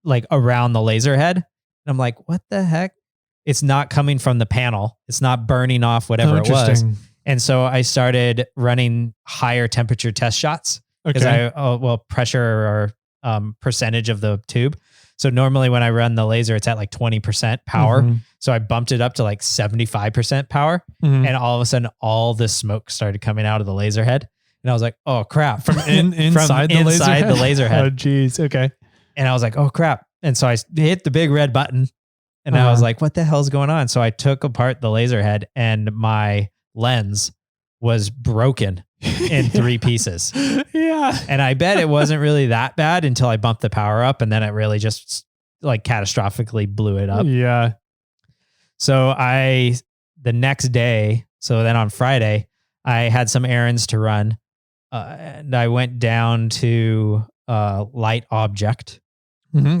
like around the laser head. And I'm like, what the heck? It's not coming from the panel. It's not burning off whatever it was. And so I started running higher temperature test shots because pressure or percentage of the tube. So normally when I run the laser, it's at like 20% power. So I bumped it up to like 75% power. And all of a sudden, all this smoke started coming out of the laser head. And I was like, oh crap. From inside the laser head? Oh, geez. Okay. And I was like, oh crap. And so I hit the big red button and I was like, what the hell's going on? So I took apart the laser head and my lens was broken in 3 pieces. Yeah. And I bet it wasn't really that bad until I bumped the power up and then it really just like catastrophically blew it up. Yeah. So the next day, so then on Friday, I had some errands to run and I went down to Light Object.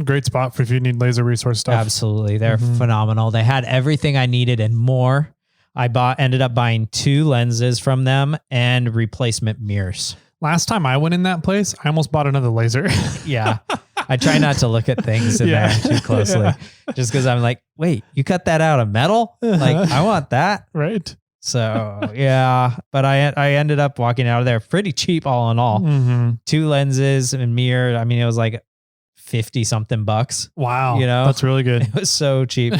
Great spot for if you need laser resource stuff. Absolutely. They're phenomenal. They had everything I needed and more. I ended up buying 2 lenses from them and replacement mirrors. Last time I went in that place, I almost bought another laser. Yeah. I try not to look at things in there too closely just because I'm like, wait, you cut that out of metal? Like, I want that. Right. So, yeah. But I ended up walking out of there pretty cheap all in all. 2 lenses and mirror. I mean, it was like 50 something bucks. Wow. That's really good. It was so cheap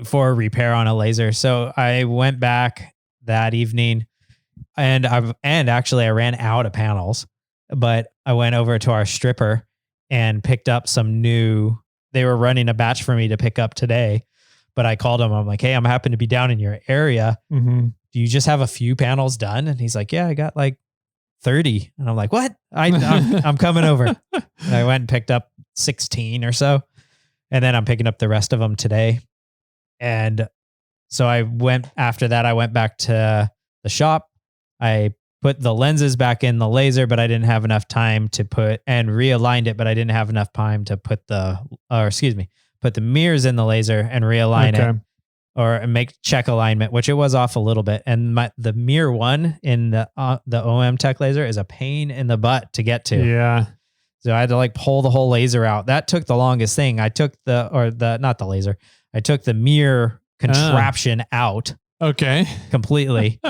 for a repair on a laser. So I went back that evening and actually I ran out of panels, but I went over to our stripper and picked up some new, they were running a batch for me to pick up today, but I called him. I'm like, hey, I'm happen to be down in your area. Do you just have a few panels done? And he's like, yeah, I got like 30. And I'm like, what? I'm coming over. And I went and picked up 16 or so. And then I'm picking up the rest of them today. And so I went back to the shop. I put the lenses back in the laser, but I didn't have enough time to and realigned it, but I didn't have enough time to put the mirrors in the laser and realign it. or check alignment, which it was off a little bit. And the Mir one in the OM Tech laser is a pain in the butt to get to. Yeah. So I had to like pull the whole laser out. That took the longest thing. I took I took the Mir contraption out. Okay. Completely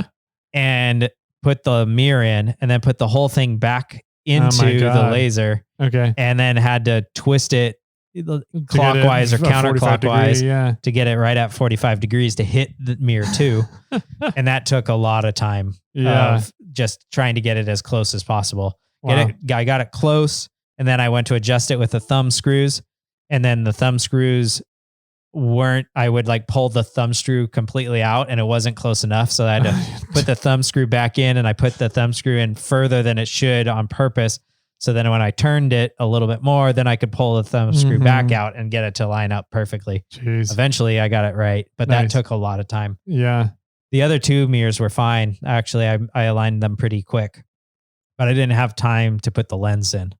and put the Mir in, and then put the whole thing back into the laser. Okay. And then had to twist it clockwise or counterclockwise to get it right at 45 degrees to hit the Mir 2. And that took a lot of time of just trying to get it as close as possible. Wow. I got it close, and then I went to adjust it with the thumb screws, and then the thumb screws I would like pull the thumb screw completely out, and it wasn't close enough. So I had to put the thumb screw back in, and I put the thumb screw in further than it should on purpose. So then when I turned it a little bit more, then I could pull the thumb screw back out and get it to line up perfectly. Jeez. Eventually I got it right, but that took a lot of time. Yeah. The other two mirrors were fine. Actually, I aligned them pretty quick, but I didn't have time to put the lens in.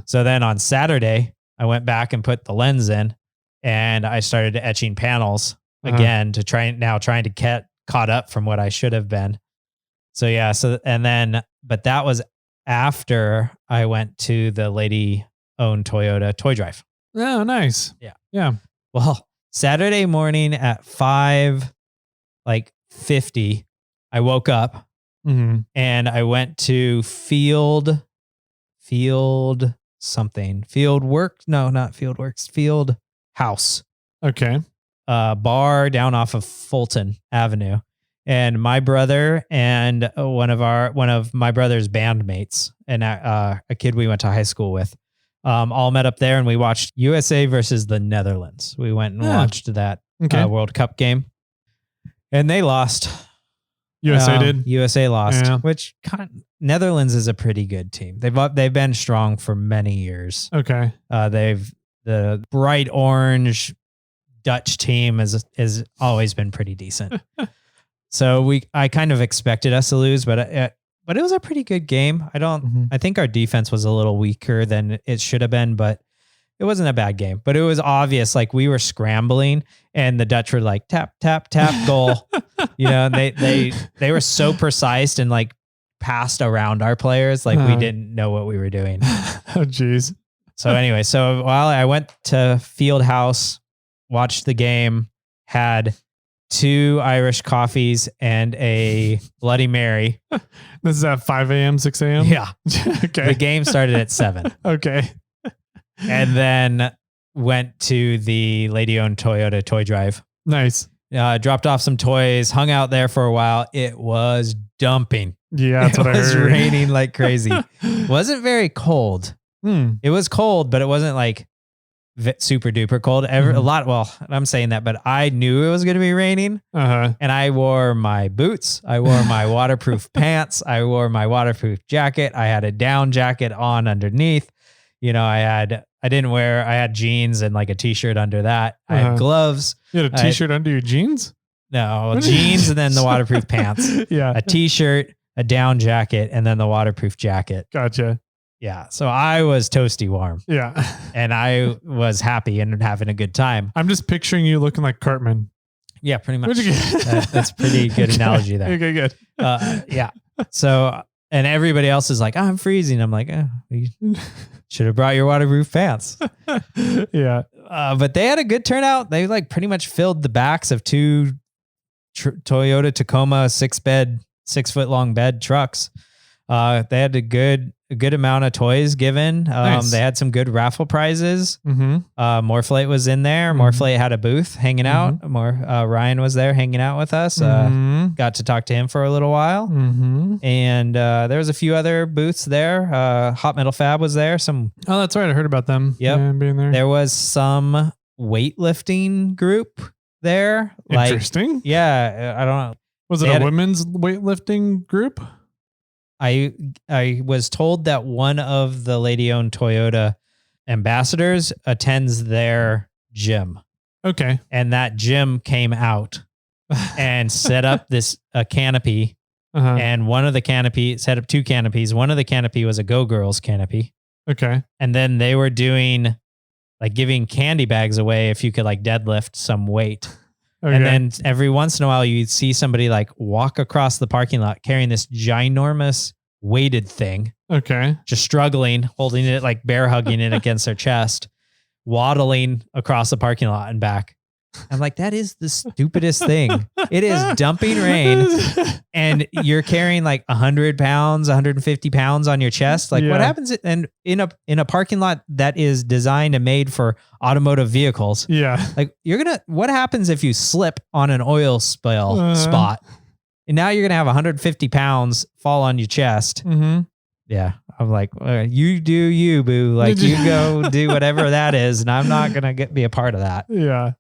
So then on Saturday, I went back and put the lens in, and I started etching panels again to trying to get caught up from what I should have been. So yeah. But that was after I went to the lady-owned Toyota toy drive. Oh, nice. Yeah. Yeah. Well, Saturday morning at 5:50, I woke up and I went to Field House. Okay. Bar down off of Fulton Avenue. And my brother and one of my brother's bandmates and a kid we went to high school with, all met up there, and we watched USA versus the Netherlands. We went and watched that World Cup game, and they lost. USA did. USA lost, which Netherlands is a pretty good team. They've been strong for many years. Okay. The bright orange Dutch team has always been pretty decent. So I kind of expected us to lose, but it was a pretty good game. I think our defense was a little weaker than it should have been, but it wasn't a bad game. But it was obvious, like we were scrambling, and the Dutch were like tap tap tap goal. And they were so precise and like passed around our players, like we didn't know what we were doing. Oh, geez. So anyway, while I went to Field House, watched the game, had 2 Irish coffees and a Bloody Mary. This is at 5 a.m., 6 a.m.? Yeah. Okay. The game started at 7. Okay. And then went to the lady-owned Toyota toy drive. Nice. Dropped off some toys, hung out there for a while. It was dumping. Yeah, that's what I heard. It was raining like crazy. Wasn't very cold. It was cold, but it wasn't like super duper cold. I'm saying that, but I knew it was going to be raining. And I wore my boots. I wore my waterproof pants. I wore my waterproof jacket. I had a down jacket on underneath. I had jeans and like a t-shirt under that. I had gloves. You had a t-shirt under your jeans? No, jeans and then the waterproof pants. Yeah. A t-shirt, a down jacket, and then the waterproof jacket. Gotcha. Yeah. So I was toasty warm. Yeah. And I was happy and having a good time. I'm just picturing you looking like Cartman. Yeah, pretty much. That's pretty good analogy there. Okay, good. Yeah. So, and everybody else is like, I'm freezing. I'm like, you should have brought your waterproof pants. Yeah. But they had a good turnout. They like pretty much filled the backs of 2 Toyota Tacoma 6-foot long bed trucks. They had a good amount of toys given. Nice. They had some good raffle prizes. MORRFlate was in there. MORRFlate had a booth hanging out. Ryan was there hanging out with us. Got to talk to him for a little while. And there was a few other booths there. Hot Metal Fab was there. Oh, that's right. I heard about them. Yep. Being there. There was some weightlifting group there. Interesting. Yeah. I don't know. Was it a women's weightlifting group? I was told that one of the lady-owned Toyota ambassadors attends their gym. Okay. And that gym came out and set up a canopy. And one of the set up 2 canopies. One of the canopy was a Go Girls canopy. Okay. And then they were doing like giving candy bags away if you could like deadlift some weight. Okay. And then every once in a while, you'd see somebody like walk across the parking lot carrying this ginormous weighted thing, Okay. just struggling, holding it, like bear hugging it against their chest, waddling across the parking lot and back. I'm like, that is the stupidest thing. It is dumping rain and you're carrying like 100 pounds, 150 pounds on your chest. Like what happens in a parking lot that is designed and made for automotive vehicles? Yeah. Like what happens if you slip on an oil spill spot? And now you're going to have 150 pounds fall on your chest. Mm-hmm. Yeah. I'm like, you do you, boo. Like you go do whatever that is. And I'm not going to be a part of that. Yeah.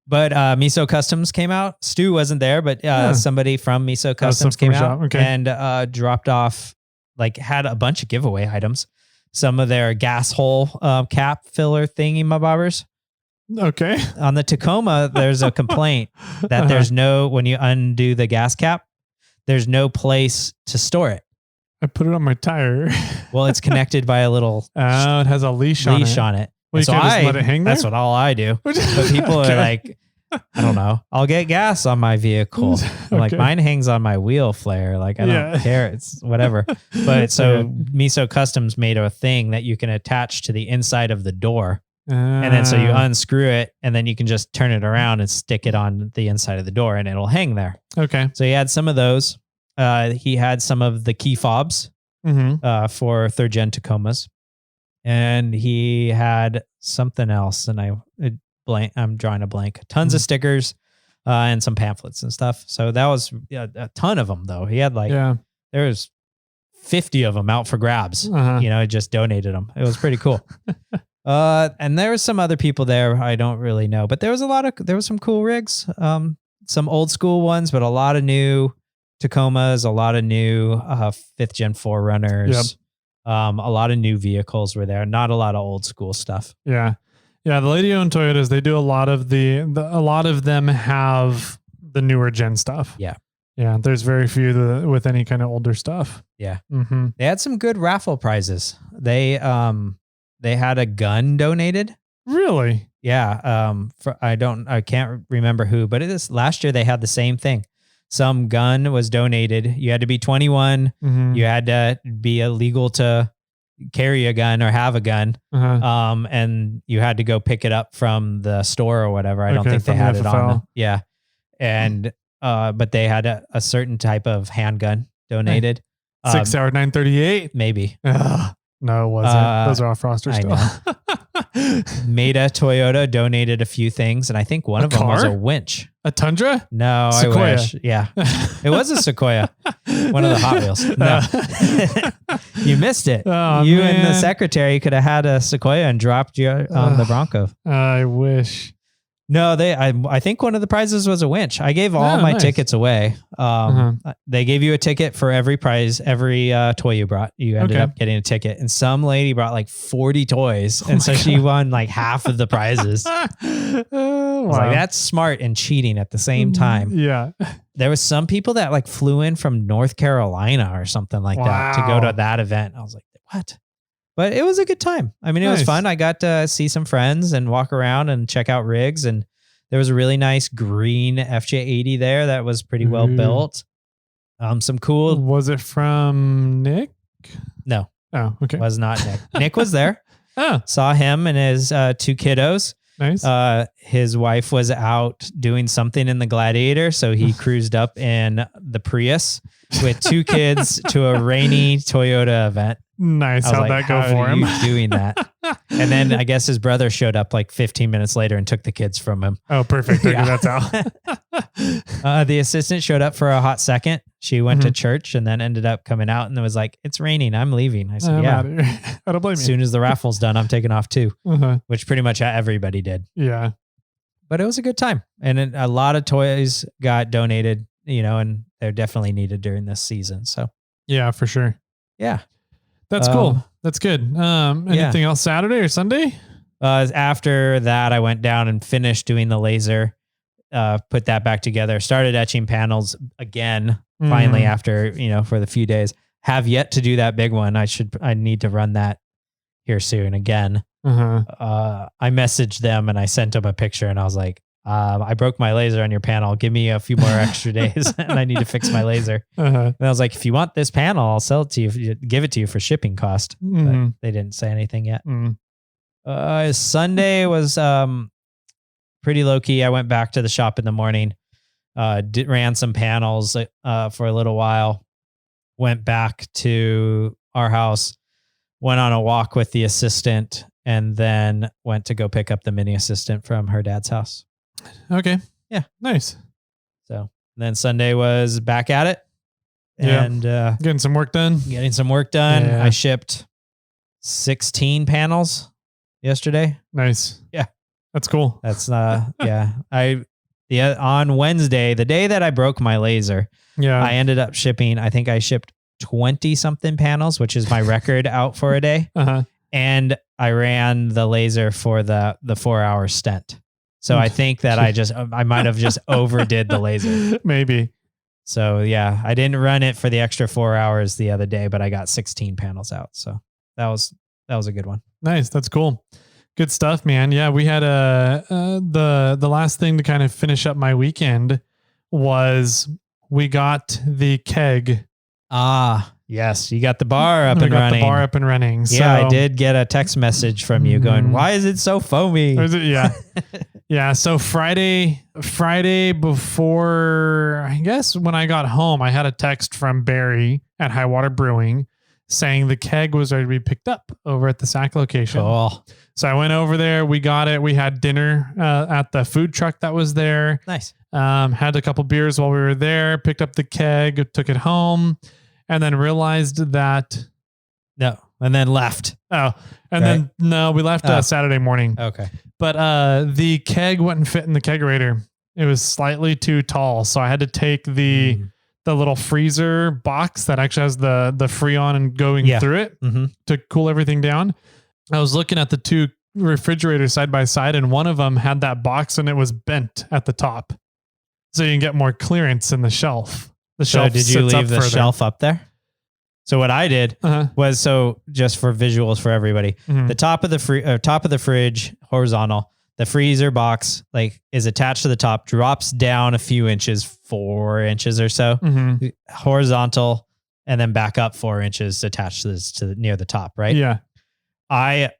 But Miso Customs came out. Stu wasn't there, but somebody from Miso Customs came out and dropped off, like had a bunch of giveaway items. Some of their gas hole cap filler thingy-mabobbers. Okay. On the Tacoma, there's a complaint that there's when you undo the gas cap, there's no place to store it. I put it on my tire. Well, it's connected by a little it has a leash on it. Well, you so can't just let it hang there? That's what all I do. But people are like, I don't know. I'll get gas on my vehicle. I'm like, mine hangs on my wheel flare. Like, I don't care. It's whatever. But so Miso Customs made a thing that you can attach to the inside of the door. And then so you unscrew it and then you can just turn it around and stick it on the inside of the door and it'll hang there. Okay. So he had some of those. He had some of the key fobs for third gen Tacomas. And he had something else, and I'm drawing a blank. Tons of stickers and some pamphlets and stuff. So that was a ton of them, though. He had there was 50 of them out for grabs. Just donated them. It was pretty cool. And there was some other people there I don't really know, but there was some cool rigs, some old school ones, but a lot of new Tacomas, a lot of new 5th gen 4Runners. Yep. A lot of new vehicles were there. Not a lot of old school stuff. Yeah. Yeah. The lady-owned Toyotas, they do a lot of a lot of them have the newer gen stuff. Yeah. Yeah. There's very few with any kind of older stuff. Yeah. Mm-hmm. They had some good raffle prizes. They had a gun donated. Really? Yeah. I can't remember who, but last year they had the same thing. Some gun was donated. You had to be 21. Mm-hmm. You had to be illegal to carry a gun or have a gun. And you had to go pick it up from the store or whatever. I don't think they had it on them. Yeah. And, but they had a certain type of handgun donated. 6 hour 938. Maybe. No, it wasn't. Those are off roster still. Meta Toyota donated a few things, and I think one of them was a winch. A Tundra? No, Sequoia. I wish. Yeah. It was a Sequoia. One of the Hot Wheels. No. You missed it. Oh, you man. and the secretary could have had a Sequoia and dropped you on the Bronco. I wish. No, I think one of the prizes was a winch. I gave all my tickets away. They gave you a ticket for every prize, every toy you brought. You ended up getting a ticket, and some lady brought like 40 toys, and so she won like half of the prizes. I was like, that's smart and cheating at the same time. Yeah. There was some people that like flew in from North Carolina or something like that to go to that event. I was like, what? But it was a good time. I mean, it was fun. I got to see some friends and walk around and check out rigs. And there was a really nice green FJ80 there that was pretty well built. Some cool. Was it from Nick? No. Oh, okay. Was not Nick. Nick was there. Saw him and his 2 kiddos. Nice. His wife was out doing something in the Gladiator, so he cruised up in the Prius with 2 kids to a rainy Toyota event. Nice. How'd that go for him? Doing that. And then I guess his brother showed up like 15 minutes later and took the kids from him. Oh, perfect. Okay, that's how. The assistant showed up for a hot second. She went to church and then ended up coming out and it was like, it's raining. I'm leaving. I said, I don't blame you. As soon as the raffle's done, I'm taking off too, which pretty much everybody did. Yeah. But it was a good time. And a lot of toys got donated, and they're definitely needed during this season. So yeah, for sure. Yeah. That's cool. That's good. Anything else Saturday or Sunday? After that, I went down and finished doing the laser, put that back together, started etching panels again, finally after, for the few days. Have yet to do that big one. I need to run that here soon again. I messaged them and I sent them a picture and I was like, I broke my laser on your panel. Give me a few more extra days and I need to fix my laser. And I was like, if you want this panel, I'll sell it to you, give it to you for shipping cost. But they didn't say anything yet. Sunday was pretty low key. I went back to the shop in the morning, ran some panels for a little while, went back to our house, went on a walk with the assistant, and then went to go pick up the mini assistant from her dad's house. Okay. Yeah. Nice. So then Sunday was back at it and getting some work done. Yeah. I shipped 16 panels yesterday. Nice. Yeah. That's cool. That's on Wednesday, the day that I broke my laser, I ended up shipping, I think I shipped 20 something panels, which is my record out for a day. And I ran the laser for the 4-hour stent. So I think that I might have just overdid the laser. Maybe. So yeah, I didn't run it for the extra 4 hours the other day, but I got 16 panels out. So that was a good one. Nice. That's cool. Good stuff, man. Yeah, we had the last thing to kind of finish up my weekend was we got the keg. Yes, you got the bar up and running. The bar up and running. So, yeah, I did get a text message from you going, "Why is it so foamy?" Yeah. Yeah. So Friday before, I guess when I got home, I had a text from Barry at High Water Brewing saying the keg was ready to be picked up over at the SAC location. Cool. So I went over there. We got it. We had dinner at the food truck that was there. Nice. Had a couple beers while we were there. Picked up the keg, took it home, and then realized that and then left. Then we left Saturday morning. Okay. But the keg wouldn't fit in the kegerator. It was slightly too tall, so I had to take the little freezer box that actually has the Freon and going through it to cool everything down. I was looking at the two refrigerators side by side, and one of them had that box and it was bent at the top, so you can get more clearance in the shelf. The shelf. So did you leave the shelf up there? So what I did was, so just for visuals for everybody, the top of the fridge, horizontal, the freezer box is attached to the top, drops down a few inches, 4 inches or so, horizontal, and then back up 4 inches attached to near the top, right? Yeah. I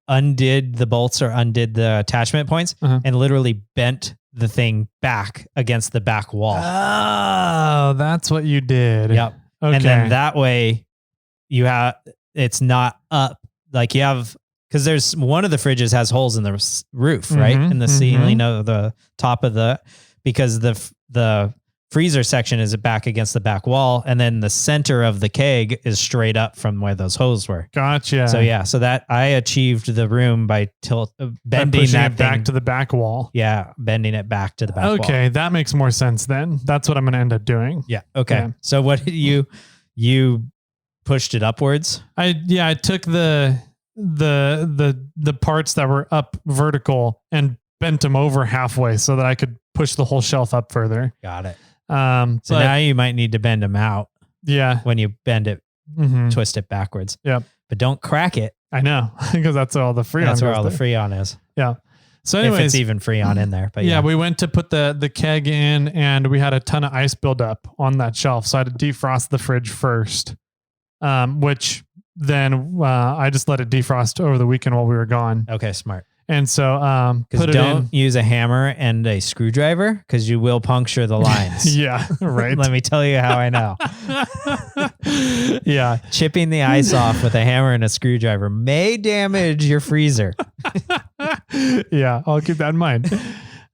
undid the bolts or undid the attachment points and literally bent the thing back against the back wall. Oh, that's what you did. Yep. Okay. And then that way it's not up. Because there's one of the fridges has holes in the roof, right? In the ceiling of the top of because the freezer section is back against the back wall. And then the center of the keg is straight up from where those holes were. Gotcha. So that I achieved the room by bending that it back to the back wall. Yeah. Bending it back to the back wall. Okay. That makes more sense then. That's what I'm going to end up doing. Yeah. Okay. Yeah. So what did you pushed it upwards? I took the parts that were up vertical and bent them over halfway so that I could push the whole shelf up further. Got it. So now you might need to bend them out. Yeah. When you bend it, twist it backwards. Yep. But don't crack it. I know, because that's all the Freon. That's where all the Freon is. Yeah. So anyways, if it's even Freon in there, but yeah, we went to put the keg in and we had a ton of ice buildup on that shelf. So I had to defrost the fridge first, which then I just let it defrost over the weekend while we were gone. Okay. Smart. And so, don't use a hammer and a screwdriver because you will puncture the lines. Yeah. Right. Let me tell you how I know. Yeah. Chipping the ice off with a hammer and a screwdriver may damage your freezer. Yeah. I'll keep that in mind.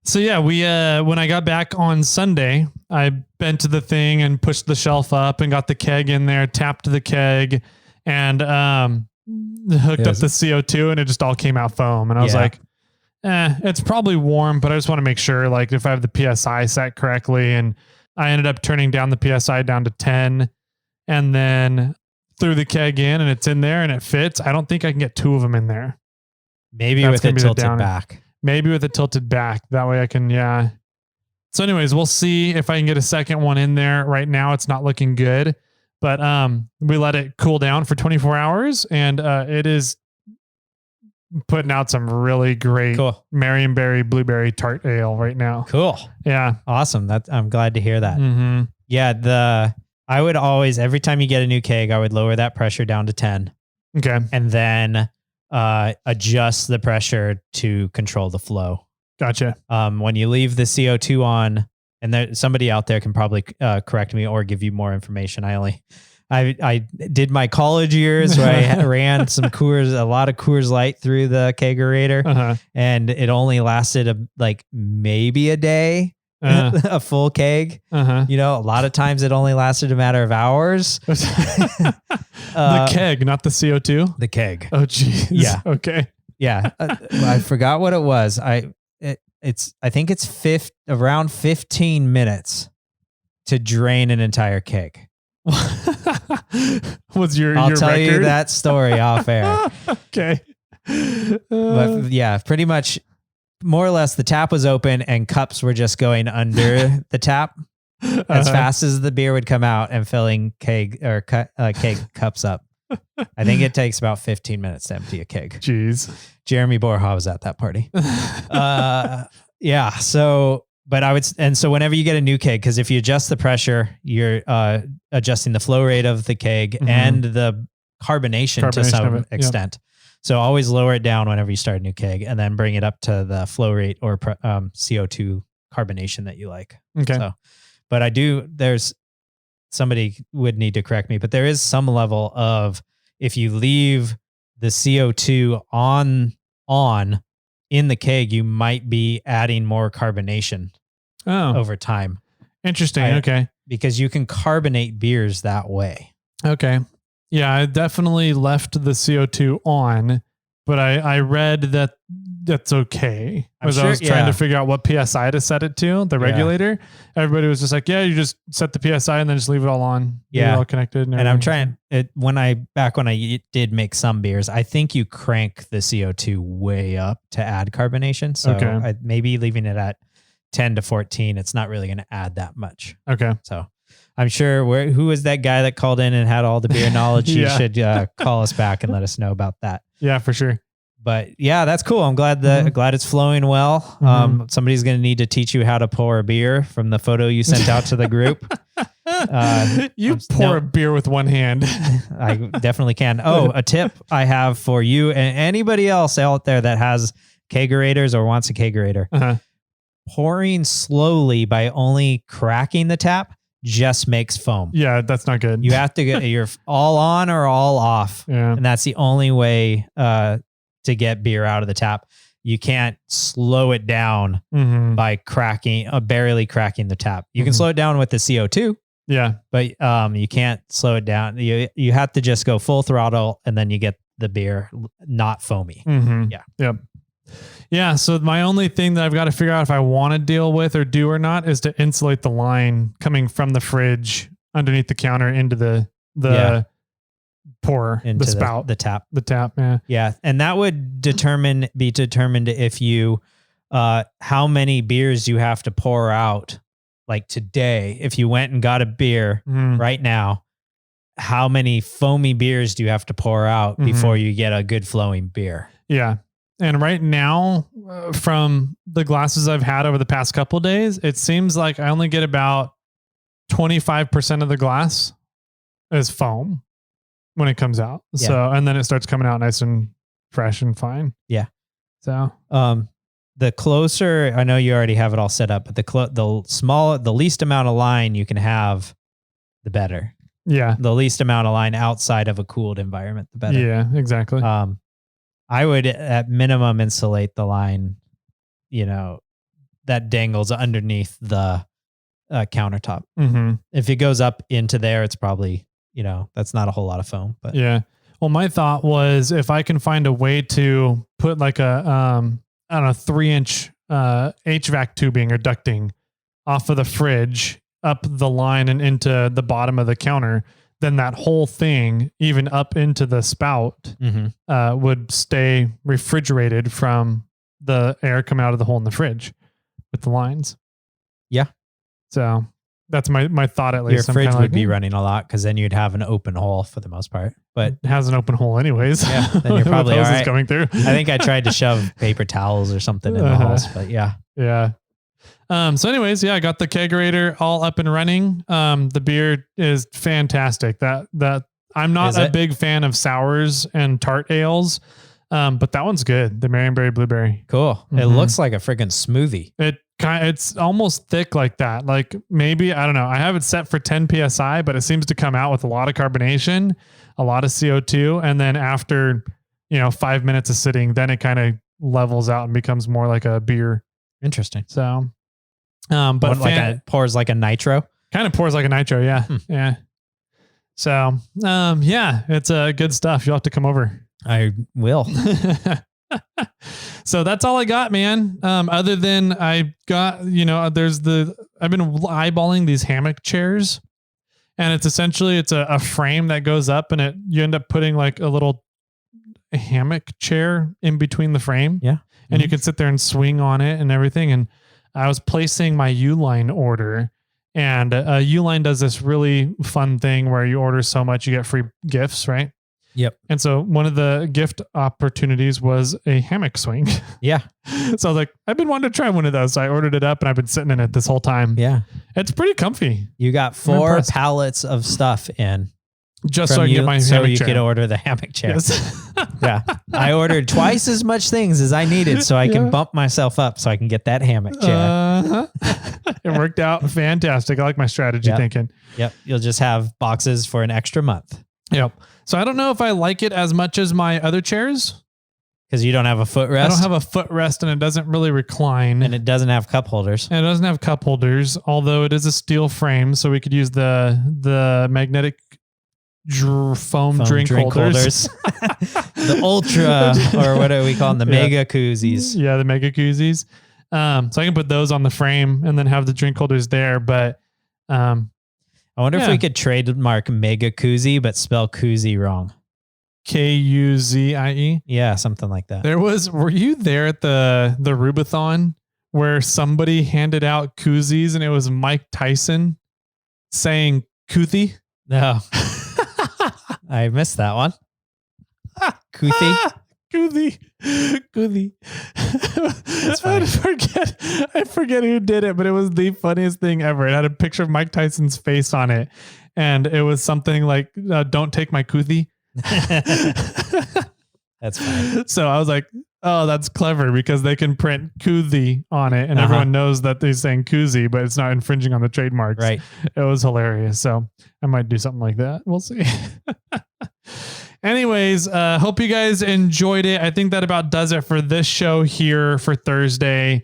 So yeah, we, when I got back on Sunday, I bent the thing and pushed the shelf up and got the keg in there, tapped the keg and, hooked up the CO2 and it just all came out foam. And I was like, it's probably warm, but I just want to make sure if I have the PSI set correctly. And I ended up turning down the PSI down to 10 and then threw the keg in and it's in there and it fits. I don't think I can get 2 of them in there. Maybe with it tilted back. Maybe with it tilted back. That way I can, So anyways, we'll see if I can get a second one in there. Right now it's not looking good. But we let it cool down for 24 hours and it is putting out some really great Cool. Marionberry blueberry tart ale right now. Cool. Yeah. Awesome. I'm glad to hear that. Mm-hmm. Yeah. I would always, every time you get a new keg, I would lower that pressure down to 10 Okay. and then adjust the pressure to control the flow. Gotcha. When you leave the CO2 on, and somebody out there can probably correct me or give you more information. I did my college years where I ran a lot of Coors Light through the kegerator, and it only lasted maybe a day, a full keg. A lot of times it only lasted a matter of hours. The keg, not the CO2. The keg. Oh, geez. Yeah. Okay. Yeah. I forgot what it was. I think it's around 15 minutes to drain an entire keg. Was your I'll your tell record? you that story off air. Okay. But yeah, pretty much more or less the tap was open and cups were just going under the tap as fast as the beer would come out and filling keg cups up. I think it takes about 15 minutes to empty a keg. Jeez. Jeremy Borja was at that party. Yeah. So, so whenever you get a new keg, because if you adjust the pressure, you're adjusting the flow rate of the keg and the carbonation to some extent. Yep. So always lower it down whenever you start a new keg and then bring it up to the flow rate or CO2 carbonation that you like. Okay. So, but there's somebody would need to correct me, but there is some level of, if you leave the CO2 on in the keg, you might be adding more carbonation over time. Interesting. Okay. Because you can carbonate beers that way. Okay. Yeah, I definitely left the CO2 on, but I read that that's okay. As I was trying to figure out what PSI to set it to, the regulator. Everybody was just like, yeah, you just set the PSI and then just leave it all on. Yeah. All connected. And I'm trying it when I did make some beers, I think you crank the CO2 way up to add carbonation. So maybe leaving it at 10 to 14, it's not really going to add that much. Okay. So I'm sure who was that guy that called in and had all the beer knowledge? You should call us back and let us know about that. Yeah, for sure. But yeah, that's cool. I'm glad glad it's flowing well. Somebody's going to need to teach you how to pour a beer from the photo you sent out to the group. You pour a beer with one hand. I definitely can. Oh, a tip I have for you and anybody else out there that has kegerators or wants a kegerator. Pouring slowly by only cracking the tap just makes foam. Yeah, that's not good. You have to get you're all on or all off. Yeah. And that's the only way to get beer out of the tap. You can't slow it down by barely cracking the tap. You can slow it down with the CO2. Yeah. But you can't slow it down. You have to just go full throttle and then you get the beer not foamy. Yeah. Yep. Yeah. So my only thing that I've got to figure out if I want to deal with or do or not is to insulate the line coming from the fridge underneath the counter into the pour, into the spout, the tap. Yeah. Yeah. And that would be determined if you, how many beers you have to pour out. Like today, if you went and got a beer right now, how many foamy beers do you have to pour out before you get a good flowing beer? Yeah. And right now, from the glasses I've had over the past couple of days, it seems like I only get about 25% of the glass as foam when it comes out. Yeah. So, and then it starts coming out nice and fresh and fine. Yeah. So, the closer, I know you already have it all set up, but the least amount of line you can have, the better. Yeah. The least amount of line outside of a cooled environment, the better. Yeah, exactly. I would at minimum insulate the line, that dangles underneath the countertop. If it goes up into there, it's probably, that's not a whole lot of foam. But yeah. Well, my thought was if I can find a way to put like a 3-inch HVAC tubing or ducting off of the fridge up the line and into the bottom of the counter, then that whole thing, even up into the spout, would stay refrigerated from the air coming out of the hole in the fridge with the lines. Yeah. So That's my thought at Your least. I'm fridge kinda would like, be running a lot because then you'd have an open hole for the most part. But it has an open hole anyways. yeah, then you're probably all With hoses right. coming through. I think I tried to shove paper towels or something in the holes, but yeah. Yeah. So anyways, yeah, I got the kegerator all up and running. The beer is fantastic. That I'm not a big fan of sours and tart ales. But that one's good. The Marionberry Blueberry. Cool. It looks like a freaking smoothie. It's almost thick like that. Like maybe, I don't know. I have it set for 10 PSI, but it seems to come out with a lot of carbonation, a lot of CO2. And then after, 5 minutes of sitting, then it kind of levels out and becomes more like a beer. Interesting. So, but it pours like a nitro. Kind of pours like a nitro. Yeah. Yeah. So, yeah, it's good stuff. You'll have to come over. I will. So that's all I got, man. Other than I got, I've been eyeballing these hammock chairs, and it's essentially a frame that goes up, and you end up putting like a little hammock chair in between the frame. Yeah. And you can sit there and swing on it and everything. And I was placing my Uline order, and Uline does this really fun thing where you order so much, you get free gifts, right? Yep. And so one of the gift opportunities was a hammock swing. Yeah. So I was like, I've been wanting to try one of those. So I ordered it up, and I've been sitting in it this whole time. Yeah. It's pretty comfy. You got 4 pallets of stuff in. Just so I can get my hammock chair. So you could order the hammock chair. Yes. Yeah. I ordered twice as much things as I needed so I can bump myself up so I can get that hammock chair. It worked out fantastic. I like my strategy thinking. Yep. You'll just have boxes for an extra month. Yep. So I don't know if I like it as much as my other chairs. Because you don't have a footrest. I don't have a footrest, and it doesn't really recline. And it doesn't have cup holders. And it doesn't have cup holders, although it is a steel frame, so we could use the magnetic foam drink holders. The ultra, or what do we call them? The mega koozies. Yeah, the mega koozies. So I can put those on the frame and then have the drink holders there. But I wonder if we could trademark mega koozie, but spell koozie wrong. Kuzie. Yeah, something like that. Were you there at the Rubathon where somebody handed out koozies and it was Mike Tyson saying Kuthi? No. I missed that one. Kuthi? Kuthi. I forget who did it, but it was the funniest thing ever. It had a picture of Mike Tyson's face on it, and it was something like, don't take my Kuthi. That's funny. So I was like, oh, that's clever, because they can print Kuthi on it, and everyone knows that they're saying koozie, but it's not infringing on the trademarks. Right. It was hilarious. So I might do something like that. We'll see. Anyways, hope you guys enjoyed it. I think that about does it for this show here for Thursday.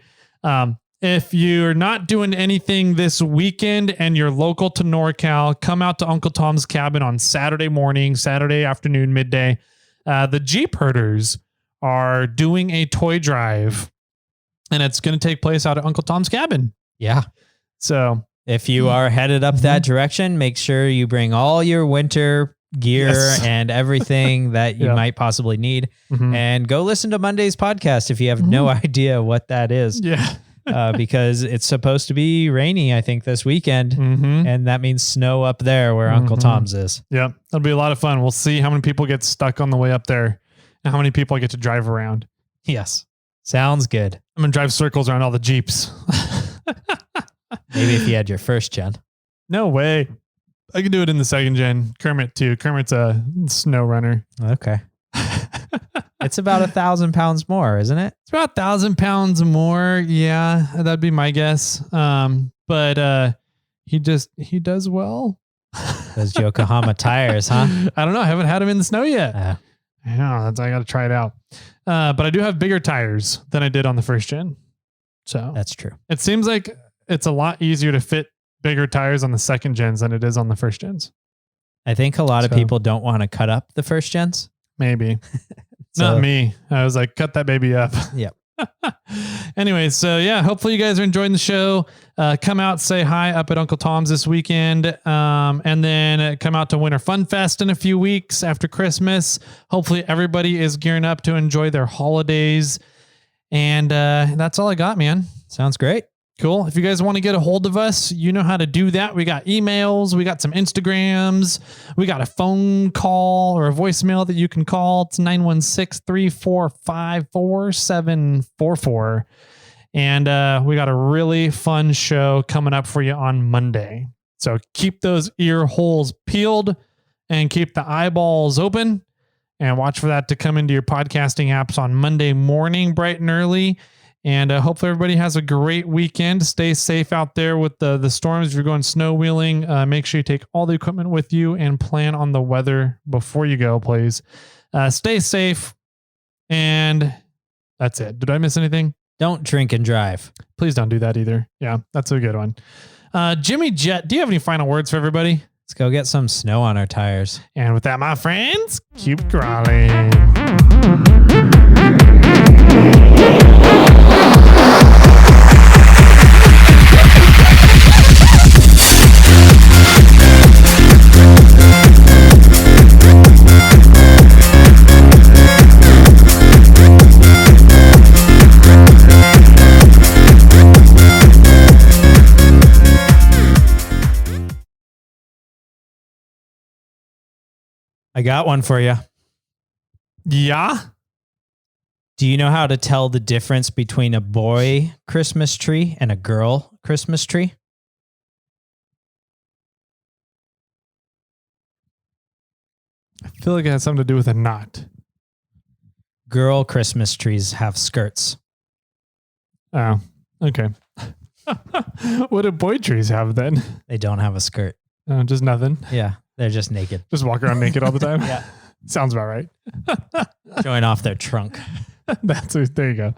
If you're not doing anything this weekend and you're local to NorCal, come out to Uncle Tom's Cabin on Saturday morning, Saturday afternoon, midday. The Jeep Herders are doing a toy drive, and it's going to take place out at Uncle Tom's Cabin. Yeah. So if you are headed up that direction, make sure you bring all your winter gear and everything that you might possibly need, and go listen to Monday's podcast if you have no idea what that is. Yeah. Because it's supposed to be rainy, I think, this weekend, and that means snow up there where Uncle Tom's is. Yeah, that'll be a lot of fun. We'll see how many people get stuck on the way up there and how many people I get to drive around. Yes. Sounds good. I'm going to drive circles around all the Jeeps. Maybe if you had your first gen. No way. I can do it in the second gen. Kermit too. Kermit's a snow runner. Okay. It's about 1,000 pounds more, isn't it? It's about 1,000 pounds more. Yeah, that'd be my guess. But he does well. Those Yokohama tires, huh? I don't know. I haven't had him in the snow yet. I got to try it out. But I do have bigger tires than I did on the first gen. So that's true. It seems like it's a lot easier to fit bigger tires on the second gens than it is on the first gens. I think a lot of people don't want to cut up the first gens. Maybe. Not me. I was like, cut that baby up. Yep. Anyway, so yeah, hopefully you guys are enjoying the show. Come out, say hi up at Uncle Tom's this weekend. And then come out to Winter Fun Fest in a few weeks after Christmas. Hopefully everybody is gearing up to enjoy their holidays. And that's all I got, man. Sounds great. Cool. If you guys want to get a hold of us, you know how to do that. We got emails, we got some Instagrams, we got a phone call or a voicemail that you can call. It's 916-345-4744. And we got a really fun show coming up for you on Monday. So keep those ear holes peeled and keep the eyeballs open and watch for that to come into your podcasting apps on Monday morning, bright and early. And hopefully everybody has a great weekend. Stay safe out there with the storms. If you're going snow wheeling, make sure you take all the equipment with you and plan on the weather before you go, please. Stay safe. And that's it. Did I miss anything? Don't drink and drive. Please don't do that either. Yeah, that's a good one. Jimmy Jet, do you have any final words for everybody? Let's go get some snow on our tires. And with that, my friends, keep crawling. I got one for you. Yeah? Do you know how to tell the difference between a boy Christmas tree and a girl Christmas tree? I feel like it has something to do with a knot. Girl Christmas trees have skirts. Oh, okay. What do boy trees have then? They don't have a skirt. Just nothing. Yeah, they're just naked. Just walk around naked all the time? Yeah. Sounds about right. Showing off their trunk. There you go.